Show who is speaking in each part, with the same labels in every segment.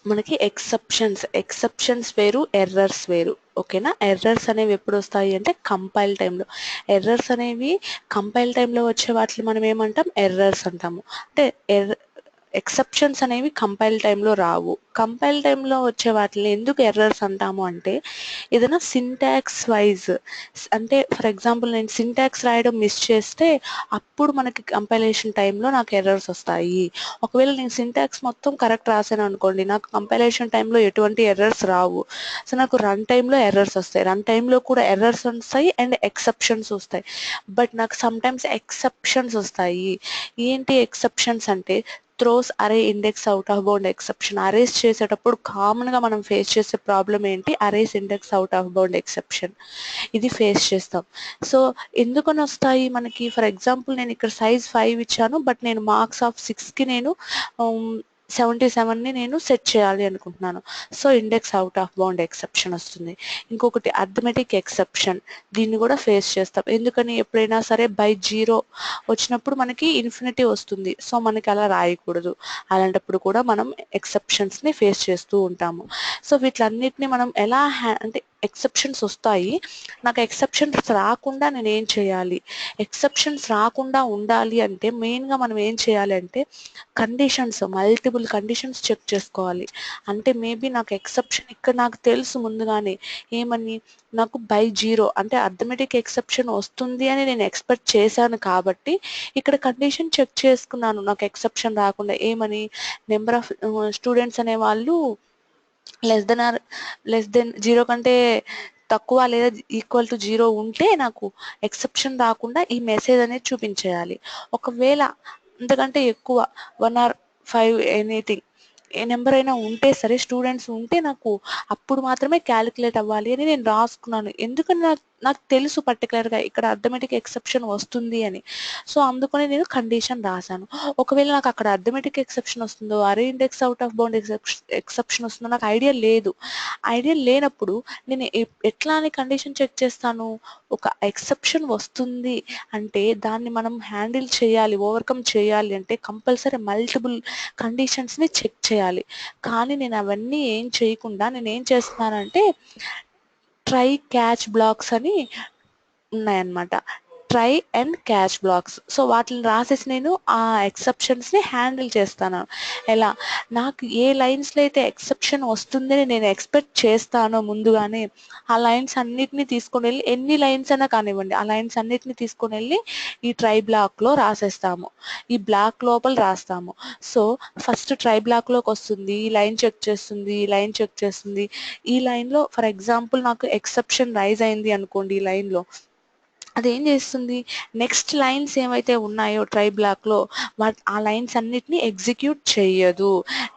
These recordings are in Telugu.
Speaker 1: మనకి ఎక్సెప్షన్స్ వేరు, ఎర్రర్స్ వేరు. ఓకేనా? ఎర్రర్స్ అనేవి ఎప్పుడు వస్తాయి అంటే కంపైల్ టైంలో. ఎర్రర్స్ అనేవి కంపైల్ టైంలో వచ్చే వాటిని మనం ఏమంటాం? ఎర్రర్స్ అంటాము. అంటే ఎక్సెప్షన్స్ అనేవి కంపైల్ టైంలో రావు. కంపైల్ టైంలో వచ్చే వాటిని ఎందుకు ఎర్రర్స్ అంటాము అంటే, ఏదైనా సింటాక్స్ వైజ్, అంటే ఫర్ ఎగ్జాంపుల్ నేను సింటాక్స్ రాయడం మిస్ చేస్తే అప్పుడు మనకి కంపైలేషన్ టైంలో నాకు ఎర్రర్స్ వస్తాయి. ఒకవేళ నేను సింటాక్స్ మొత్తం కరెక్ట్ రాసాను అనుకోండి, నాకు కంపైలేషన్ టైంలో ఎటువంటి ఎర్రర్స్ రావు. సో నాకు రన్ టైంలో ఎర్రర్స్ వస్తాయి. రన్ టైంలో కూడా ఎర్రర్స్ వస్తాయి అండ్ ఎక్సెప్షన్స్ వస్తాయి. బట్ నాకు సమ్టైమ్స్ ఎక్సెప్షన్స్ వస్తాయి. ఏంటి ఎక్సెప్షన్స్ అంటే, త్రోస్ అరే index out of bound exception. Arrays చేసేటప్పుడు కామన్గా మనం ఫేస్ చేసే ప్రాబ్లం ఏంటి? Arrays index out of bound exception. ఇది ఫేస్ చేస్తాం. సో ఎందుకని వస్తాయి మనకి? ఫర్ ఎగ్జాంపుల్ నేను ఇక్కడ సైజ్ 5 ఇచ్చాను, బట్ నేను మార్క్స్ ఆఫ్ 6కి నేను 77ని నేను సెట్ చేయాలి అనుకుంటున్నాను. So index out of bound exception వస్తుంది. ఇంకొకటి అర్థమెటిక్ ఎక్సెప్షన్. దీన్ని కూడా ఫేస్ చేస్తాం. ఎందుకని? ఎప్పుడైనా సరే బై 0 వచ్చినప్పుడు మనకి ఇన్ఫినిటీ వస్తుంది. సో మనకి అలా రాయకూడదు. అలాంటప్పుడు కూడా మనం ఎక్సెప్షన్స్ని ఫేస్ చేస్తూ ఉంటాము. సో వీటిలన్నిటిని మనం ఎలా అంటే ఎక్సెప్షన్స్ వస్తాయి, నాకు ఎక్సెప్షన్స్ రాకుండా నేను ఏం చేయాలి? ఎక్సెప్షన్స్ రాకుండా ఉండాలి అంటే మెయిన్గా మనం ఏం చేయాలి అంటే, మల్టిపుల్ కండిషన్స్ చెక్ చేసుకోవాలి. అంటే మేబీ నాకు ఎక్సెప్షన్ ఇక్కడ నాకు తెలుసు ముందుగానే, ఏమని? నాకు బై 0 అంటే అర్థమెటిక్ ఎక్సెప్షన్ వస్తుంది అని నేను ఎక్స్పెక్ట్ చేశాను కాబట్టి ఇక్కడ కండిషన్ చెక్ చేసుకున్నాను నాకు ఎక్సెప్షన్ రాకుండా. ఏమని? నెంబర్ ఆఫ్ స్టూడెంట్స్ అనే వాళ్ళు లెస్ దెన్ 0 కంటే తక్కువ లేదా ఈక్వల్ టు 0 ఉంటే నాకు ఎక్సెప్షన్ రాకుండా ఈ మెసేజ్ అనేది చూపించేయాలి. ఒకవేళ అంతకంటే ఎక్కువ 1 or 5 ఎనీథింగ్, ఏ నెంబర్ అయినా ఉంటే సరే, స్టూడెంట్స్ ఉంటే నాకు అప్పుడు మాత్రమే క్యాలిక్యులేట్ అవ్వాలి అని నేను రాసుకున్నాను. ఎందుకని? నాకు తెలుసు పర్టికులర్గా ఇక్కడ అర్థమెటిక్ ఎక్సెప్షన్ వస్తుంది అని. సో అందుకని నేను కండిషన్ రాశాను. ఒకవేళ నాకు అక్కడ అర్థమెటిక్ ఎక్సెప్షన్ వస్తుందో, అరే index out of bound exception వస్తుందో నాకు ఐడియా లేదు. ఐడియా లేనప్పుడు నేను ఎట్లా అని కండిషన్ చెక్ చేస్తాను? ఒక ఎక్సెప్షన్ వస్తుంది అంటే దాన్ని మనం హ్యాండిల్ చేయాలి, ఓవర్కమ్ చేయాలి అంటే కంపల్సరీ మల్టిపుల్ కండిషన్స్ని చెక్ చేయాలి. కానీ నేను అవన్నీ ఏం చేయకుండా నేను ఏం చేస్తున్నానంటే, ట్రై క్యాచ్ బ్లాక్స్ అని ఉన్నాయన్నమాట. Try and catch blocks. So వాటిని రాసేసి నేను ఆ ఎక్సెప్షన్స్ని హ్యాండిల్ చేస్తాను. ఎలా? నాకు ఏ లైన్స్లో అయితే ఎక్సెప్షన్ వస్తుందని నేను ఎక్స్పెక్ట్ చేస్తానో ముందుగానే, ఆ లైన్స్ అన్నిటిని తీసుకొని వెళ్ళి, ఎన్ని లైన్స్ అయినా కానివ్వండి, ఆ లైన్స్ అన్నిటిని తీసుకొని వెళ్ళి ఈ ట్రై బ్లాక్లో రాసేస్తాము. ఈ బ్లాక్ లోపల రాస్తాము. సో ఫస్ట్ ట్రై బ్లాక్లోకి వస్తుంది, ఈ లైన్ చెక్ చేస్తుంది, ఈ లైన్ చెక్ చేస్తుంది. ఈ లైన్లో ఫర్ ఎగ్జాంపుల్ నాకు ఎక్సెప్షన్ రైజ్ అయింది అనుకోండి, ఈ లైన్లో అదేం చేస్తుంది? నెక్స్ట్ లైన్స్ ఏవైతే ఉన్నాయో ట్రై బ్లాక్లో ఆ లైన్స్ అన్నిటిని ఎగ్జిక్యూట్ చేయదు.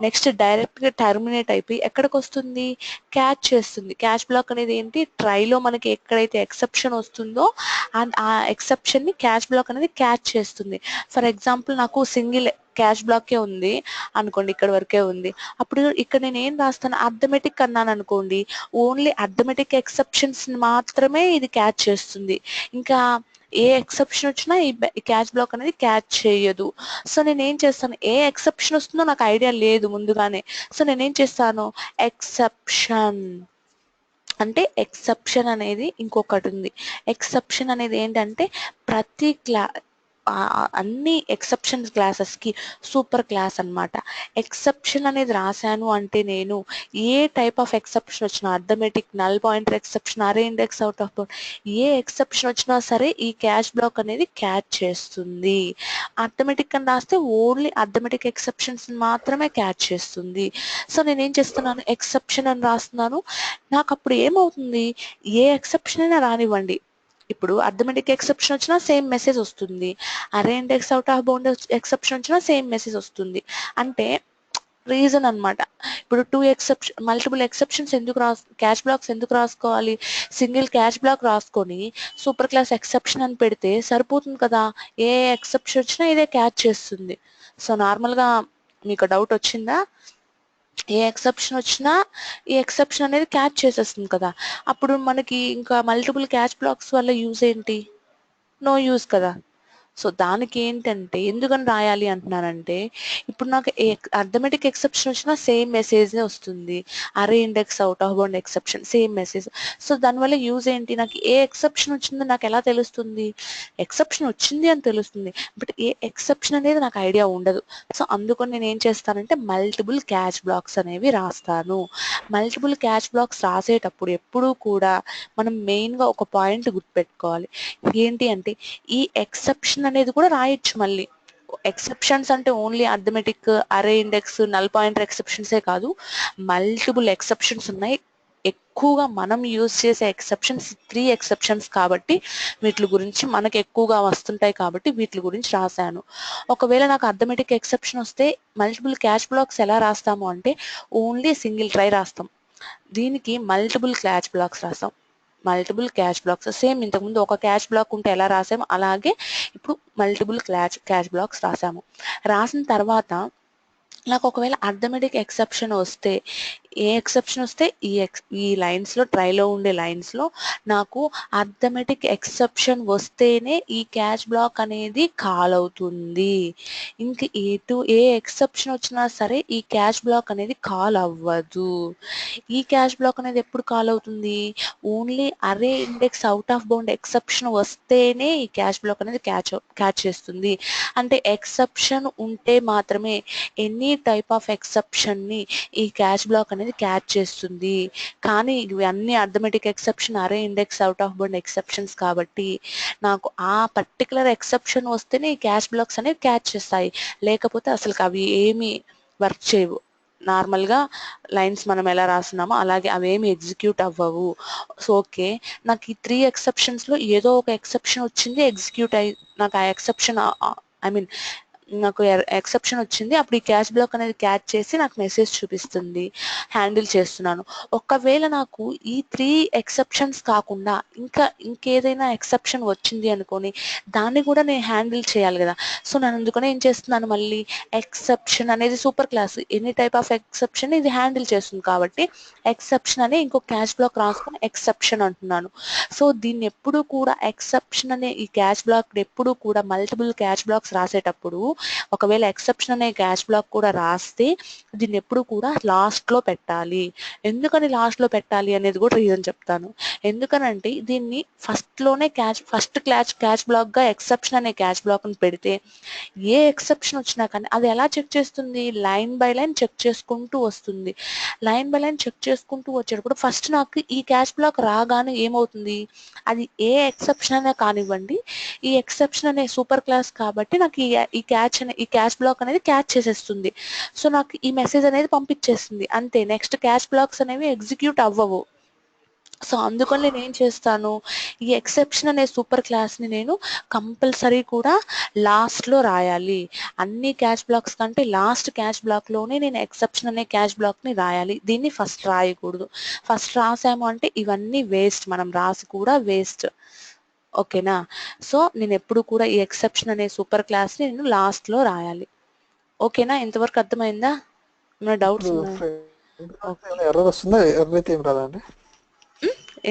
Speaker 1: నెక్స్ట్ డైరెక్ట్గా టర్మినేట్ అయిపోయి ఎక్కడికి వస్తుంది? క్యాచ్ చేస్తుంది. క్యాచ్ బ్లాక్ అనేది ఏంటి? ట్రైలో మనకి ఎక్కడైతే ఎక్సెప్షన్ వస్తుందో ఆ ఎక్సెప్షన్ని క్యాచ్ బ్లాక్ అనేది క్యాచ్ చేస్తుంది. ఫర్ ఎగ్జాంపుల్ నాకు సింగిల్ క్యాచ్ బ్లాకే ఉంది అనుకోండి, ఇక్కడ వరకే ఉంది. అప్పుడు ఇక్కడ నేను ఏం రాస్తాను? అర్థమెటిక్ అన్నాను అనుకోండి, ఓన్లీ అర్థమెటిక్ ఎక్సెప్షన్స్ మాత్రమే ఇది క్యాచ్ చేస్తుంది. ఇంకా ఏ ఎక్సెప్షన్ వచ్చినా ఈ క్యాచ్ బ్లాక్ అనేది క్యాచ్ చేయదు. సో నేను ఏం చేస్తాను? ఏ ఎక్సెప్షన్ వస్తుందో నాకు ఐడియా లేదు ముందుగానే. సో నేనేం చేస్తాను? ఎక్సెప్షన్ అంటే ఎక్సెప్షన్ అనేది ఇంకొకటి ఉంది. ఎక్సెప్షన్ అనేది ఏంటంటే ప్రతి అన్ని ఎక్సెప్షన్ క్లాసెస్కి సూపర్ క్లాస్ అన్నమాట. ఎక్సెప్షన్ అనేది రాశాను అంటే నేను ఏ టైప్ ఆఫ్ ఎక్సెప్షన్ వచ్చినా, అర్థమెటిక్, నల్ పాయింటర్ ఎక్సెప్షన్, అరే index out of bound, A exception వచ్చినా సరే ఈ క్యాచ్ బ్లాక్ అనేది క్యాచ్ చేస్తుంది. అర్థమెటిక్ అని రాస్తే ఓన్లీ అర్థమెటిక్ ఎక్సెప్షన్స్ మాత్రమే క్యాచ్ చేస్తుంది. సో నేనేం చేస్తున్నాను? ఎక్సెప్షన్ అని రాస్తున్నాను. నాకు అప్పుడు ఏమవుతుంది? ఏ ఎక్సెప్షన్ అయినా రానివ్వండి, ఇప్పుడు అర్థమెటిక్ ఎక్సెప్షన్ వచ్చినా సేమ్ మెసేజ్ వస్తుంది, అరే index out of bound exception వచ్చినా సేమ్ మెసేజ్ వస్తుంది. అంటే రీజన్ అన్నమాట. ఇప్పుడు మల్టిపుల్ ఎక్సెప్షన్స్ ఎందుకు క్యాచ్ బ్లాక్స్ ఎందుకు రాసుకోవాలి? సింగిల్ క్యాచ్ బ్లాక్ రాసుకొని సూపర్ క్లాస్ ఎక్సెప్షన్ అని పెడితే సరిపోతుంది కదా. ఏ ఎక్సెప్షన్ వచ్చినా ఇదే క్యాచ్ చేస్తుంది. సో నార్మల్గా మీకు డౌట్ వచ్చిందా? ఏ ఎక్సెప్షన్ వచ్చినా ఈ ఎక్సెప్షన్ అనేది క్యాచ్ చేసేస్తుంది కదా. అప్పుడు మనకి ఇంకా మల్టిపుల్ క్యాచ్ బ్లాక్స్ వల్ల యూజ్ ఏంటి? నో యూజ్ కదా. సో దానికి ఏంటంటే ఎందుకని రాయాలి అంటున్నానంటే, ఇప్పుడు నాకు అర్థమెటిక్ ఎక్సెప్షన్ వచ్చినా సేమ్ మెసేజ్ వస్తుంది, అరే index out of bound exception same message. So దానివల్ల యూజ్ ఏంటి, నాకు ఏ ఎక్సెప్షన్ వచ్చిందో నాకు ఎలా తెలుస్తుంది, ఎక్సెప్షన్ వచ్చింది అని తెలుస్తుంది, బట్ ఏ ఎక్సెప్షన్ అనేది నాకు ఐడియా ఉండదు. సో అందుకని నేను ఏం చేస్తానంటే మల్టిపుల్ క్యాచ్ బ్లాక్స్ అనేవి రాస్తాను. మల్టిపుల్ క్యాచ్ బ్లాక్స్ రాసేటప్పుడు ఎప్పుడూ కూడా మనం మెయిన్గా ఒక పాయింట్ గుర్తుపెట్టుకోవాలి, ఏంటి అంటే ఈ ఎక్సెప్షన్ అనేది కూడా రాయొచ్చు మళ్ళీ. ఎక్సెప్షన్స్ అంటే ఓన్లీ అర్థమెటిక్, అరే ఇండెక్స్, నల్ పాయింటర్ ఎక్సెప్షన్సే కాదు, మల్టిపుల్ ఎక్సెప్షన్స్ ఉన్నాయి. ఎక్కువగా మనం యూజ్ చేసే ఎక్సెప్షన్స్ 3 ఎక్సెప్షన్స్ కాబట్టి వీటి గురించి మనకు ఎక్కువగా వస్తుంటాయి కాబట్టి వీటి గురించి రాశాను. ఒకవేళ నాకు అర్థమెటిక్ ఎక్సెప్షన్ వస్తే మల్టిపుల్ క్యాచ్ బ్లాక్స్ ఎలా రాస్తాము అంటే ఓన్లీ సింగిల్ ట్రై రాస్తాం, దీనికి మల్టిపుల్ క్యాచ్ బ్లాక్స్ రాస్తాం. మల్టిపుల్ క్యాచ్ బ్లాక్స్ సేమ్ ఇంతకుముందు ఒక క్యాచ్ బ్లాక్ ఉంటే ఎలా రాసాము అలాగే ఇప్పుడు మల్టిపుల్ క్యాచ్ బ్లాక్స్ రాసాము. రాసిన తర్వాత నాకు ఒకవేళ అర్థమెటిక్ ఎక్సెప్షన్ వస్తే, ఏ ఎక్సెప్షన్ వస్తే ఈ లైన్స్లో, ట్రైలో ఉండే లైన్స్లో నాకు అర్థమెటిక్ ఎక్సెప్షన్ వస్తేనే ఈ క్యాచ్ బ్లాక్ అనేది కాల్ అవుతుంది. ఇంక ఏ ఎక్సెప్షన్ వచ్చినా సరే ఈ క్యాచ్ బ్లాక్ అనేది కాల్ అవ్వదు. ఈ క్యాచ్ బ్లాక్ అనేది ఎప్పుడు కాల్ అవుతుంది, ఓన్లీ అరే index out of bound exception వస్తేనే ఈ క్యాచ్ బ్లాక్ అనేది క్యాచ్ చేస్తుంది. అంటే ఎక్సెప్షన్ ఉంటే మాత్రమే ఎనీ టైప్ ఆఫ్ ఎక్సెప్షన్ని ఈ క్యాచ్ బ్లాక్ అనేది క్యాచ్ చేస్తుంది. కానీ ఇవి అన్ని అర్థమెటిక్ ఎక్సెప్షన్, అరే index out of bound exceptions కాబట్టి నాకు ఆ పర్టికులర్ ఎక్సెప్షన్ వస్తేనే ఈ క్యాచ్ బ్లాక్స్ అనేవి క్యాచ్ చేస్తాయి, లేకపోతే అసలు అవి ఏమి వర్క్ చేయవు. నార్మల్గా లైన్స్ మనం ఎలా రాస్తున్నామో అలాగే అవేమి ఎగ్జిక్యూట్ అవ్వవు. సో ఓకే, నాకు ఈ 3 ఎక్సెప్షన్స్లో ఏదో ఒక ఎక్సెప్షన్ వచ్చింది, ఎగ్జిక్యూట్ అయ్యి నాకు ఆ ఎక్సెప్షన్ ఐ మీన్ నాకు ఎక్సెప్షన్ వచ్చింది, అప్పుడు ఈ క్యాచ్ బ్లాక్ అనేది క్యాచ్ చేసి నాకు మెసేజ్ చూపిస్తుంది, హ్యాండిల్ చేస్తున్నాను. ఒకవేళ నాకు ఈ 3 ఎక్సెప్షన్స్ కాకుండా ఇంకేదైనా ఎక్సెప్షన్ వచ్చింది అనుకోని దాన్ని కూడా నేను హ్యాండిల్ చేయాలి కదా. సో నేను అందుకనే ఏం చేస్తున్నాను, మళ్ళీ ఎక్సెప్షన్ అనేది super class, any type of exception ఇది హ్యాండిల్ చేస్తుంది కాబట్టి ఎక్సెప్షన్ అనే ఇంకో క్యాచ్ బ్లాక్ రాసుకొని ఎక్సెప్షన్ అంటున్నాను. సో దీన్ని ఎప్పుడు కూడా ఎక్సెప్షన్ అనే ఈ క్యాచ్ బ్లాక్ ఎప్పుడు కూడా మల్టిపుల్ క్యాచ్ బ్లాక్స్ రాసేటప్పుడు ఒకవేళ ఎక్సెప్షన్ అనే క్యాచ్ బ్లాక్ కూడా రాస్తే దీన్ని ఎప్పుడు కూడా లాస్ట్లో పెట్టాలి. ఎందుకని లాస్ట్లో పెట్టాలి అనేది కూడా రీజన్ చెప్తాను. ఎందుకనంటే దీన్ని ఫస్ట్లోనే ఫస్ట్ క్యాచ్ బ్లాక్గా ఎక్సెప్షన్ అనే క్యాచ్ బ్లాక్ని పెడితే ఏ ఎక్సెప్షన్ వచ్చినా కానీ అది ఎలా చెక్ చేస్తుంది, లైన్ బై లైన్ చెక్ చేసుకుంటూ వస్తుంది. లైన్ బై లైన్ చెక్ చేసుకుంటూ వచ్చేటప్పుడు ఫస్ట్ నాకు ఈ క్యాచ్ బ్లాక్ రాగానే ఏమవుతుంది, అది ఏ ఎక్సెప్షన్ అనే కానివ్వండి, ఈ ఎక్సెప్షన్ అనే సూపర్ క్లాస్ కాబట్టి నాకు ఈ క్యాచ్ బ్లాక్ అనేది క్యాచ్ చేసేస్తుంది. సో నాకు ఈ మెసేజ్ అనేది పంపించేస్తుంది అంతే, నెక్స్ట్ క్యాచ్ బ్లాక్స్ అనేవి ఎగ్జిక్యూట్ అవ్వవు. సో అందుకని నేను ఏం చేస్తాను, ఈ ఎక్సెప్షన్ అనే సూపర్ క్లాస్ని నేను కంపల్సరీ కూడా లాస్ట్లో రాయాలి. అన్ని క్యాచ్ బ్లాక్స్ కంటే లాస్ట్ క్యాచ్ బ్లాక్లోనే నేను ఎక్సెప్షన్ అనే క్యాచ్ బ్లాక్ని రాయాలి, దీన్ని ఫస్ట్ రాయకూడదు. ఫస్ట్ రాసాము అంటే ఇవన్నీ వేస్ట్, మనం రాసి కూడా వేస్ట్. ఓకేనా. సో నేను ఎప్పుడు కూడా ఈ ఎక్సెప్షన్ అనే సూపర్ క్లాస్ని నేను లాస్ట్లో రాయాలి. ఓకేనా, ఇంతవరకు అర్థమైందా, ఏమైనా డౌట్స్ ఉన్నాయా?
Speaker 2: ఎర్రర్ వస్తుందా? ఎర్రర్ అయితే ఏం రాదండి.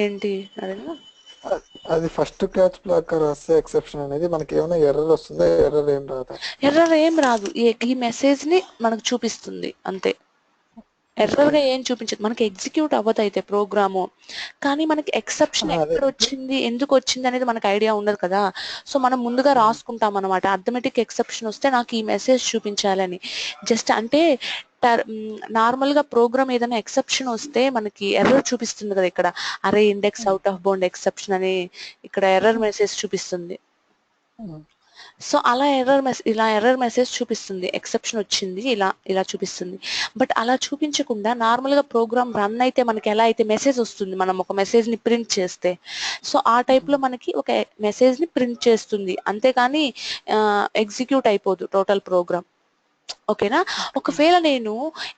Speaker 1: ఏంటి అదేనా,
Speaker 2: అది ఫస్ట్ క్యాచ్ బ్లాక్ రాస్తే ఎక్సెప్షన్ అనేది మనకి ఏమైనా ఎర్రర్ వస్తుందా? ఎర్రర్ ఏం రాదా?
Speaker 1: ఎర్రర్ ఏం రాదు, ఈ మెసేజ్ని మనకు చూపిస్తుంది అంతే. ఎర్రర్గా ఏం చూపించదు, మనకి ఎగ్జిక్యూట్ అవ్వదు అయితే ప్రోగ్రాము, కానీ మనకి ఎక్సెప్షన్
Speaker 2: అదే
Speaker 1: ఎక్కడ వచ్చింది, ఎందుకు వచ్చింది అనేది మనకు ఐడియా ఉండదు కదా. సో మనం ముందుగా రాసుకుంటాం అనమాట, అర్థమెటిక్ ఎక్సెప్షన్ వస్తే నాకు ఈ మెసేజ్ చూపించాలని. జస్ట్ అంటే నార్మల్గా ప్రోగ్రామ్ ఏదైనా ఎక్సెప్షన్ వస్తే మనకి ఎర్రర్ చూపిస్తుంది కదా, ఇక్కడ అరే index out of bound exception అని ఇక్కడ ఎర్రర్ మెసేజ్ చూపిస్తుంది. సో అలా ఎర్రర్ మెసేజ్ చూపిస్తుంది, ఎక్సెప్షన్ వచ్చింది ఇలా చూపిస్తుంది. బట్ అలా చూపించకుండా నార్మల్గా ప్రోగ్రామ్ రన్ అయితే మనకి ఎలా అయితే మెసేజ్ వస్తుంది, మనం ఒక మెసేజ్ని ప్రింట్ చేస్తే, సో ఆ టైప్లో మనకి ఒక మెసేజ్ని ప్రింట్ చేస్తుంది, అంతేకాని ఎగ్జిక్యూట్ అయిపోదు టోటల్ ప్రోగ్రామ్. ఓకేనా. ఒకవేళ నేను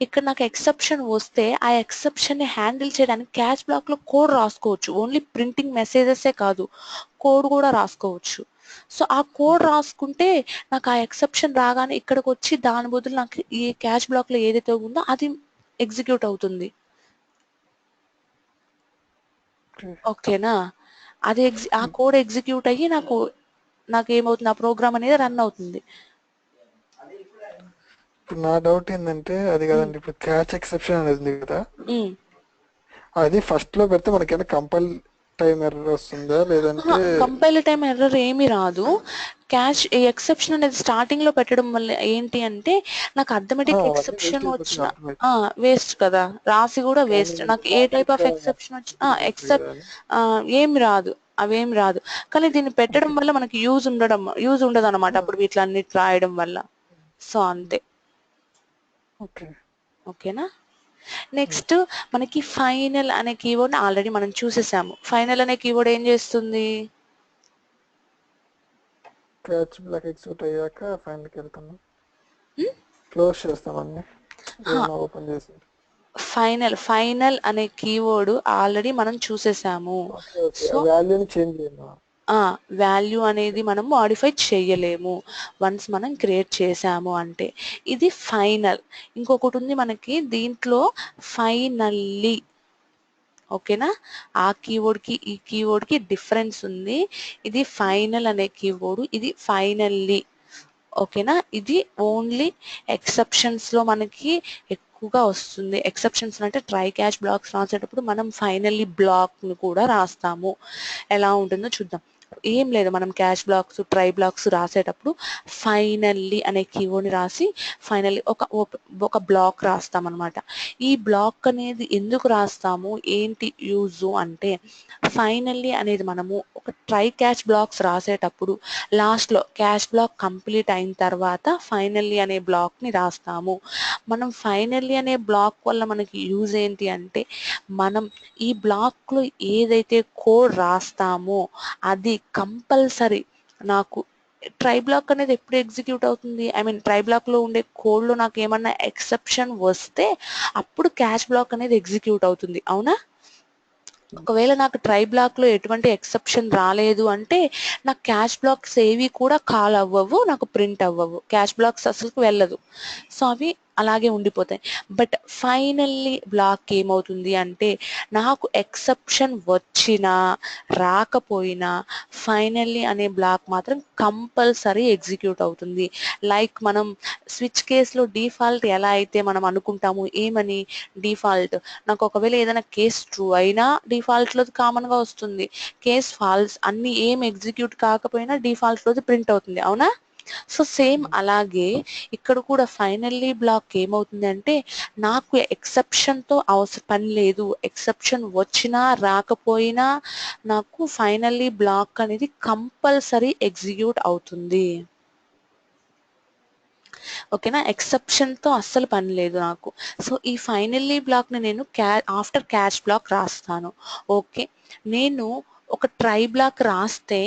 Speaker 1: ఇక్కడ నాకు ఎక్సెప్షన్ వస్తే ఆ ఎక్సెప్షన్ని హ్యాండిల్ చేయడానికి క్యాచ్ బ్లాక్లో కోడ్ రాసుకోవచ్చు, ఓన్లీ ప్రింటింగ్ మెసేజెసే కాదు కోడ్ కూడా రాసుకోవచ్చు. సో ఆ కోడ్ రాసుకుంటే నాకు ఆ ఎక్సెప్షన్ రాగానే ఇక్కడికి వచ్చి దాని బదులు నాకు ఈ క్యాచ్ బ్లాక్లో ఏదైతే ఉందో అది ఎగ్జిక్యూట్ అవుతుంది. ఓకేనా, అది ఆ కోడ్ ఎగ్జిక్యూట్ అయ్యి నాకు నాకు ఏమవుతుంది, ఆ ప్రోగ్రామ్ అనేది రన్ అవుతుంది.
Speaker 2: ఇప్పుడు నా డౌట్ ఏంటంటే అది కదండి, ఇప్పుడు క్యాచ్ ఎక్సెప్షన్ అనేది ఉంది కదా, అది ఫస్ట్ లో పెడితే మనకేమైనా కంపల్ టైం ఎర్రర్ వస్తుందా లేదంటే?
Speaker 1: కంపైల్ టైం ఎర్రర్ ఏమీ రాదు. క్యాష్ ఎక్సెప్షన్ అనేది స్టార్టింగ్ లో పెట్టడం వల్ల ఏంటి అంటే నాకు అర్థమెటిక్
Speaker 2: అవన్నీ
Speaker 1: ఎక్సెప్షన్
Speaker 2: వేస్ట్ అయిపోతుంది
Speaker 1: వచ్చిన
Speaker 2: అర్థమైంది,
Speaker 1: వేస్ట్ కదా, రాసి కూడా
Speaker 2: కానీ
Speaker 1: వేస్ట్.
Speaker 2: ఇది
Speaker 1: నాకు ఏ టైప్
Speaker 2: ప్రాక్టికల్
Speaker 1: ఆఫ్
Speaker 2: గా
Speaker 1: ఎక్సెప్షన్ వచ్చినా
Speaker 2: యూజ్ అవుతుంది కదా అని.
Speaker 1: ఏమి రాదు, అవేం రాదు. కానీ దీన్ని పెట్టడం వల్ల మనకి యూజ్ ఉండదు అనమాట అప్పుడు వీటిలన్నిటి రాయడం వల్ల. సో అంతే.
Speaker 2: ఓకే.
Speaker 1: ఓకేనా. నెక్స్ట్ మనకి ఫైనల్ అనే కీవర్డ్ ఆల్రెడీ మనం చూసేసాము. ఫైనల్ అనే కీవర్డ్ ఏం చేస్తుంది?
Speaker 2: క్యాచ్ బ్లాక్ ఎగ్జిక్యూట్ అయ్యాక ఫైనల్కి వెళ్తున్నాం, క్లోజ్ చేస్తాం అన్ని ఏమైనా ఓపెన్ చేసి.
Speaker 1: ఫైనల్ అనే కీవర్డ్ ఆల్రెడీ మనం చూసేసాము.
Speaker 2: ఓకే ఓకే,
Speaker 1: సో
Speaker 2: వాల్యూని చేంజ్ చేయను.
Speaker 1: వాల్యూ అనేది మనం మాడిఫై చేయలేము వన్స్ మనం క్రియేట్ చేసాము అంటే. ఇది ఫైనల్. ఇంకొకటి ఉంది మనకి దీంట్లో, ఫైనల్లీ. ఓకేనా. ఆ కీవర్డ్కి ఈ కీవర్డ్కి డిఫరెన్స్ ఉంది. ఇది ఫైనల్ అనే కీవర్డ్, ఇది ఫైనల్లీ. ఓకేనా. ఇది ఓన్లీ ఎక్సెప్షన్స్ లో మనకి ఎక్కువగా వస్తుంది. ఎక్సెప్షన్స్ అంటే ట్రై క్యాచ్ బ్లాక్స్ రాసేటప్పుడు మనం ఫైనల్లీ బ్లాక్ ను కూడా రాస్తాము. ఎలా ఉంటుందో చూద్దాం. ఏం లేదు, మనం క్యాష్ బ్లాక్స్ ట్రై బ్లాక్స్ రాసేటప్పుడు ఫైనల్లీ అనే కీవర్డ్ని రాసి ఫైనల్లీ ఒక బ్లాక్ రాస్తాం అనమాట. ఈ బ్లాక్ అనేది ఎందుకు రాస్తాము, ఏంటి యూజ్ అంటే, ఫైనల్లీ అనేది మనము ఒక ట్రై క్యాచ్ బ్లాక్స్ రాసేటప్పుడు లాస్ట్లో క్యాష్ బ్లాక్ కంప్లీట్ అయిన తర్వాత ఫైనల్లీ అనే బ్లాక్ని రాస్తాము. మనం ఫైనల్లీ అనే బ్లాక్ వల్ల మనకి యూజ్ ఏంటి అంటే, మనం ఈ బ్లాక్లో ఏదైతే కోడ్ రాస్తామో అది కంపల్సరీ నాకు ట్రై బ్లాక్ అనేది ఎప్పుడు ఎగ్జిక్యూట్ అవుతుంది, ఐ మీన్ ట్రై బ్లాక్లో ఉండే కోడ్లో నాకు ఏమన్నా ఎక్సెప్షన్ వస్తే అప్పుడు క్యాష్ బ్లాక్ అనేది ఎగ్జిక్యూట్ అవుతుంది. అవునా. ఒకవేళ నాకు ట్రై బ్లాక్లో ఎటువంటి ఎక్సెప్షన్ రాలేదు అంటే నాకు క్యాష్ బ్లాక్స్ ఏవి కూడా కాల్ అవ్వవు, నాకు ప్రింట్ అవ్వవు, క్యాష్ బ్లాక్స్ అసలుకు వెళ్ళదు. సో అవి అలాగే ఉండిపోతాయి. బట్ ఫైనల్లీ బ్లాక్ ఏమవుతుంది అంటే, నాకు ఎక్సెప్షన్ వచ్చినా రాకపోయినా ఫైనల్లీ అనే బ్లాక్ మాత్రం కంపల్సరీ ఎగ్జిక్యూట్ అవుతుంది. లైక్ మనం స్విచ్ కేసులో డిఫాల్ట్ ఎలా అయితే మనం అనుకుంటాము, ఏమని డిఫాల్ట్, నాకు ఒకవేళ ఏదైనా కేస్ ట్రూ అయినా డిఫాల్ట్లో కామన్ గా వస్తుంది, కేస్ ఫాల్స్ అన్ని ఏం ఎగ్జిక్యూట్ కాకపోయినా డిఫాల్ట్లోది ప్రింట్ అవుతుంది. అవునా. సో సేమ్ అలాగే ఇక్కడ కూడా ఫైనల్లీ బ్లాక్ ఏమవుతుంది అంటే, నాకు ఎక్సెప్షన్తో పని లేదు, ఎక్సెప్షన్ వచ్చినా రాకపోయినా నాకు ఫైనల్లీ బ్లాక్ అనేది కంపల్సరీ ఎగ్జిక్యూట్ అవుతుంది. ఓకేనా. ఎక్సెప్షన్తో అస్సలు పని లేదు నాకు. సో ఈ ఫైనల్లీ బ్లాక్ని నేను ఆఫ్టర్ క్యాచ్ బ్లాక్ రాస్తాను. ఓకే. నేను ఒక ట్రై బ్లాక్ రాస్తే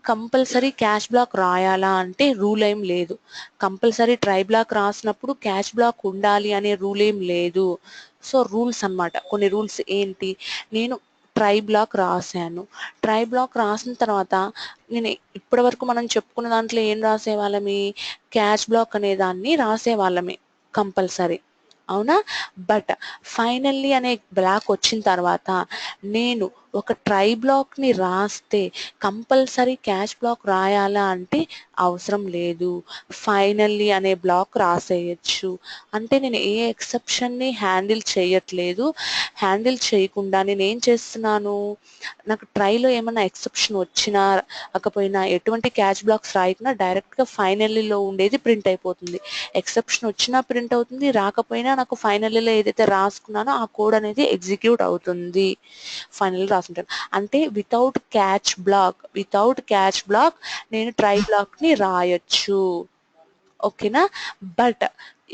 Speaker 1: కంపల్సరీ క్యాష్ బ్లాక్ రాయాలా అంటే రూల్ ఏం లేదు. కంపల్సరీ ట్రై బ్లాక్ రాసినప్పుడు క్యాష్ బ్లాక్ ఉండాలి అనే రూల్ ఏం లేదు. సో రూల్స్ అన్నమాట, కొన్ని రూల్స్ ఏంటి, నేను ట్రై బ్లాక్ రాశాను, ట్రై బ్లాక్ రాసిన తర్వాత నేను ఇప్పటి వరకు మనం చెప్పుకున్న దాంట్లో ఏం రాసేవాళ్ళమి, క్యాష్ బ్లాక్ అనే దాన్ని రాసేవాళ్ళమే కంపల్సరీ. అవునా. బట్ ఫైనల్లీ అనే బ్లాక్ వచ్చిన తర్వాత నేను ఒక ట్రై బ్లాక్ని రాస్తే కంపల్సరీ క్యాష్ బ్లాక్ రాయాలా అంటే అవసరం లేదు, ఫైనల్లీ అనే బ్లాక్ రాసేయచ్చు. అంటే నేను ఏ ఎక్సెప్షన్ని హ్యాండిల్ చేయట్లేదు. హ్యాండిల్ చేయకుండా నేను ఏం చేస్తున్నాను, నాకు ట్రైలో ఏమైనా ఎక్సెప్షన్ వచ్చినా రాకపోయినా ఎటువంటి క్యాచ్ బ్లాక్స్ రాయకుండా డైరెక్ట్గా ఫైనల్లీలో ఉండేది ప్రింట్ అయిపోతుంది. ఎక్సెప్షన్ వచ్చినా ప్రింట్ అవుతుంది, రాకపోయినా నాకు ఫైనల్లీలో ఏదైతే రాసుకున్నానో ఆ కోడ్ అనేది ఎగ్జిక్యూట్ అవుతుంది. ఫైనల్ రాసుంటాను అంటే వితౌట్ క్యాచ్ బ్లాక్ నేను ట్రై బ్లాక్ని రాయొచ్చు. ఓకేనా. బట్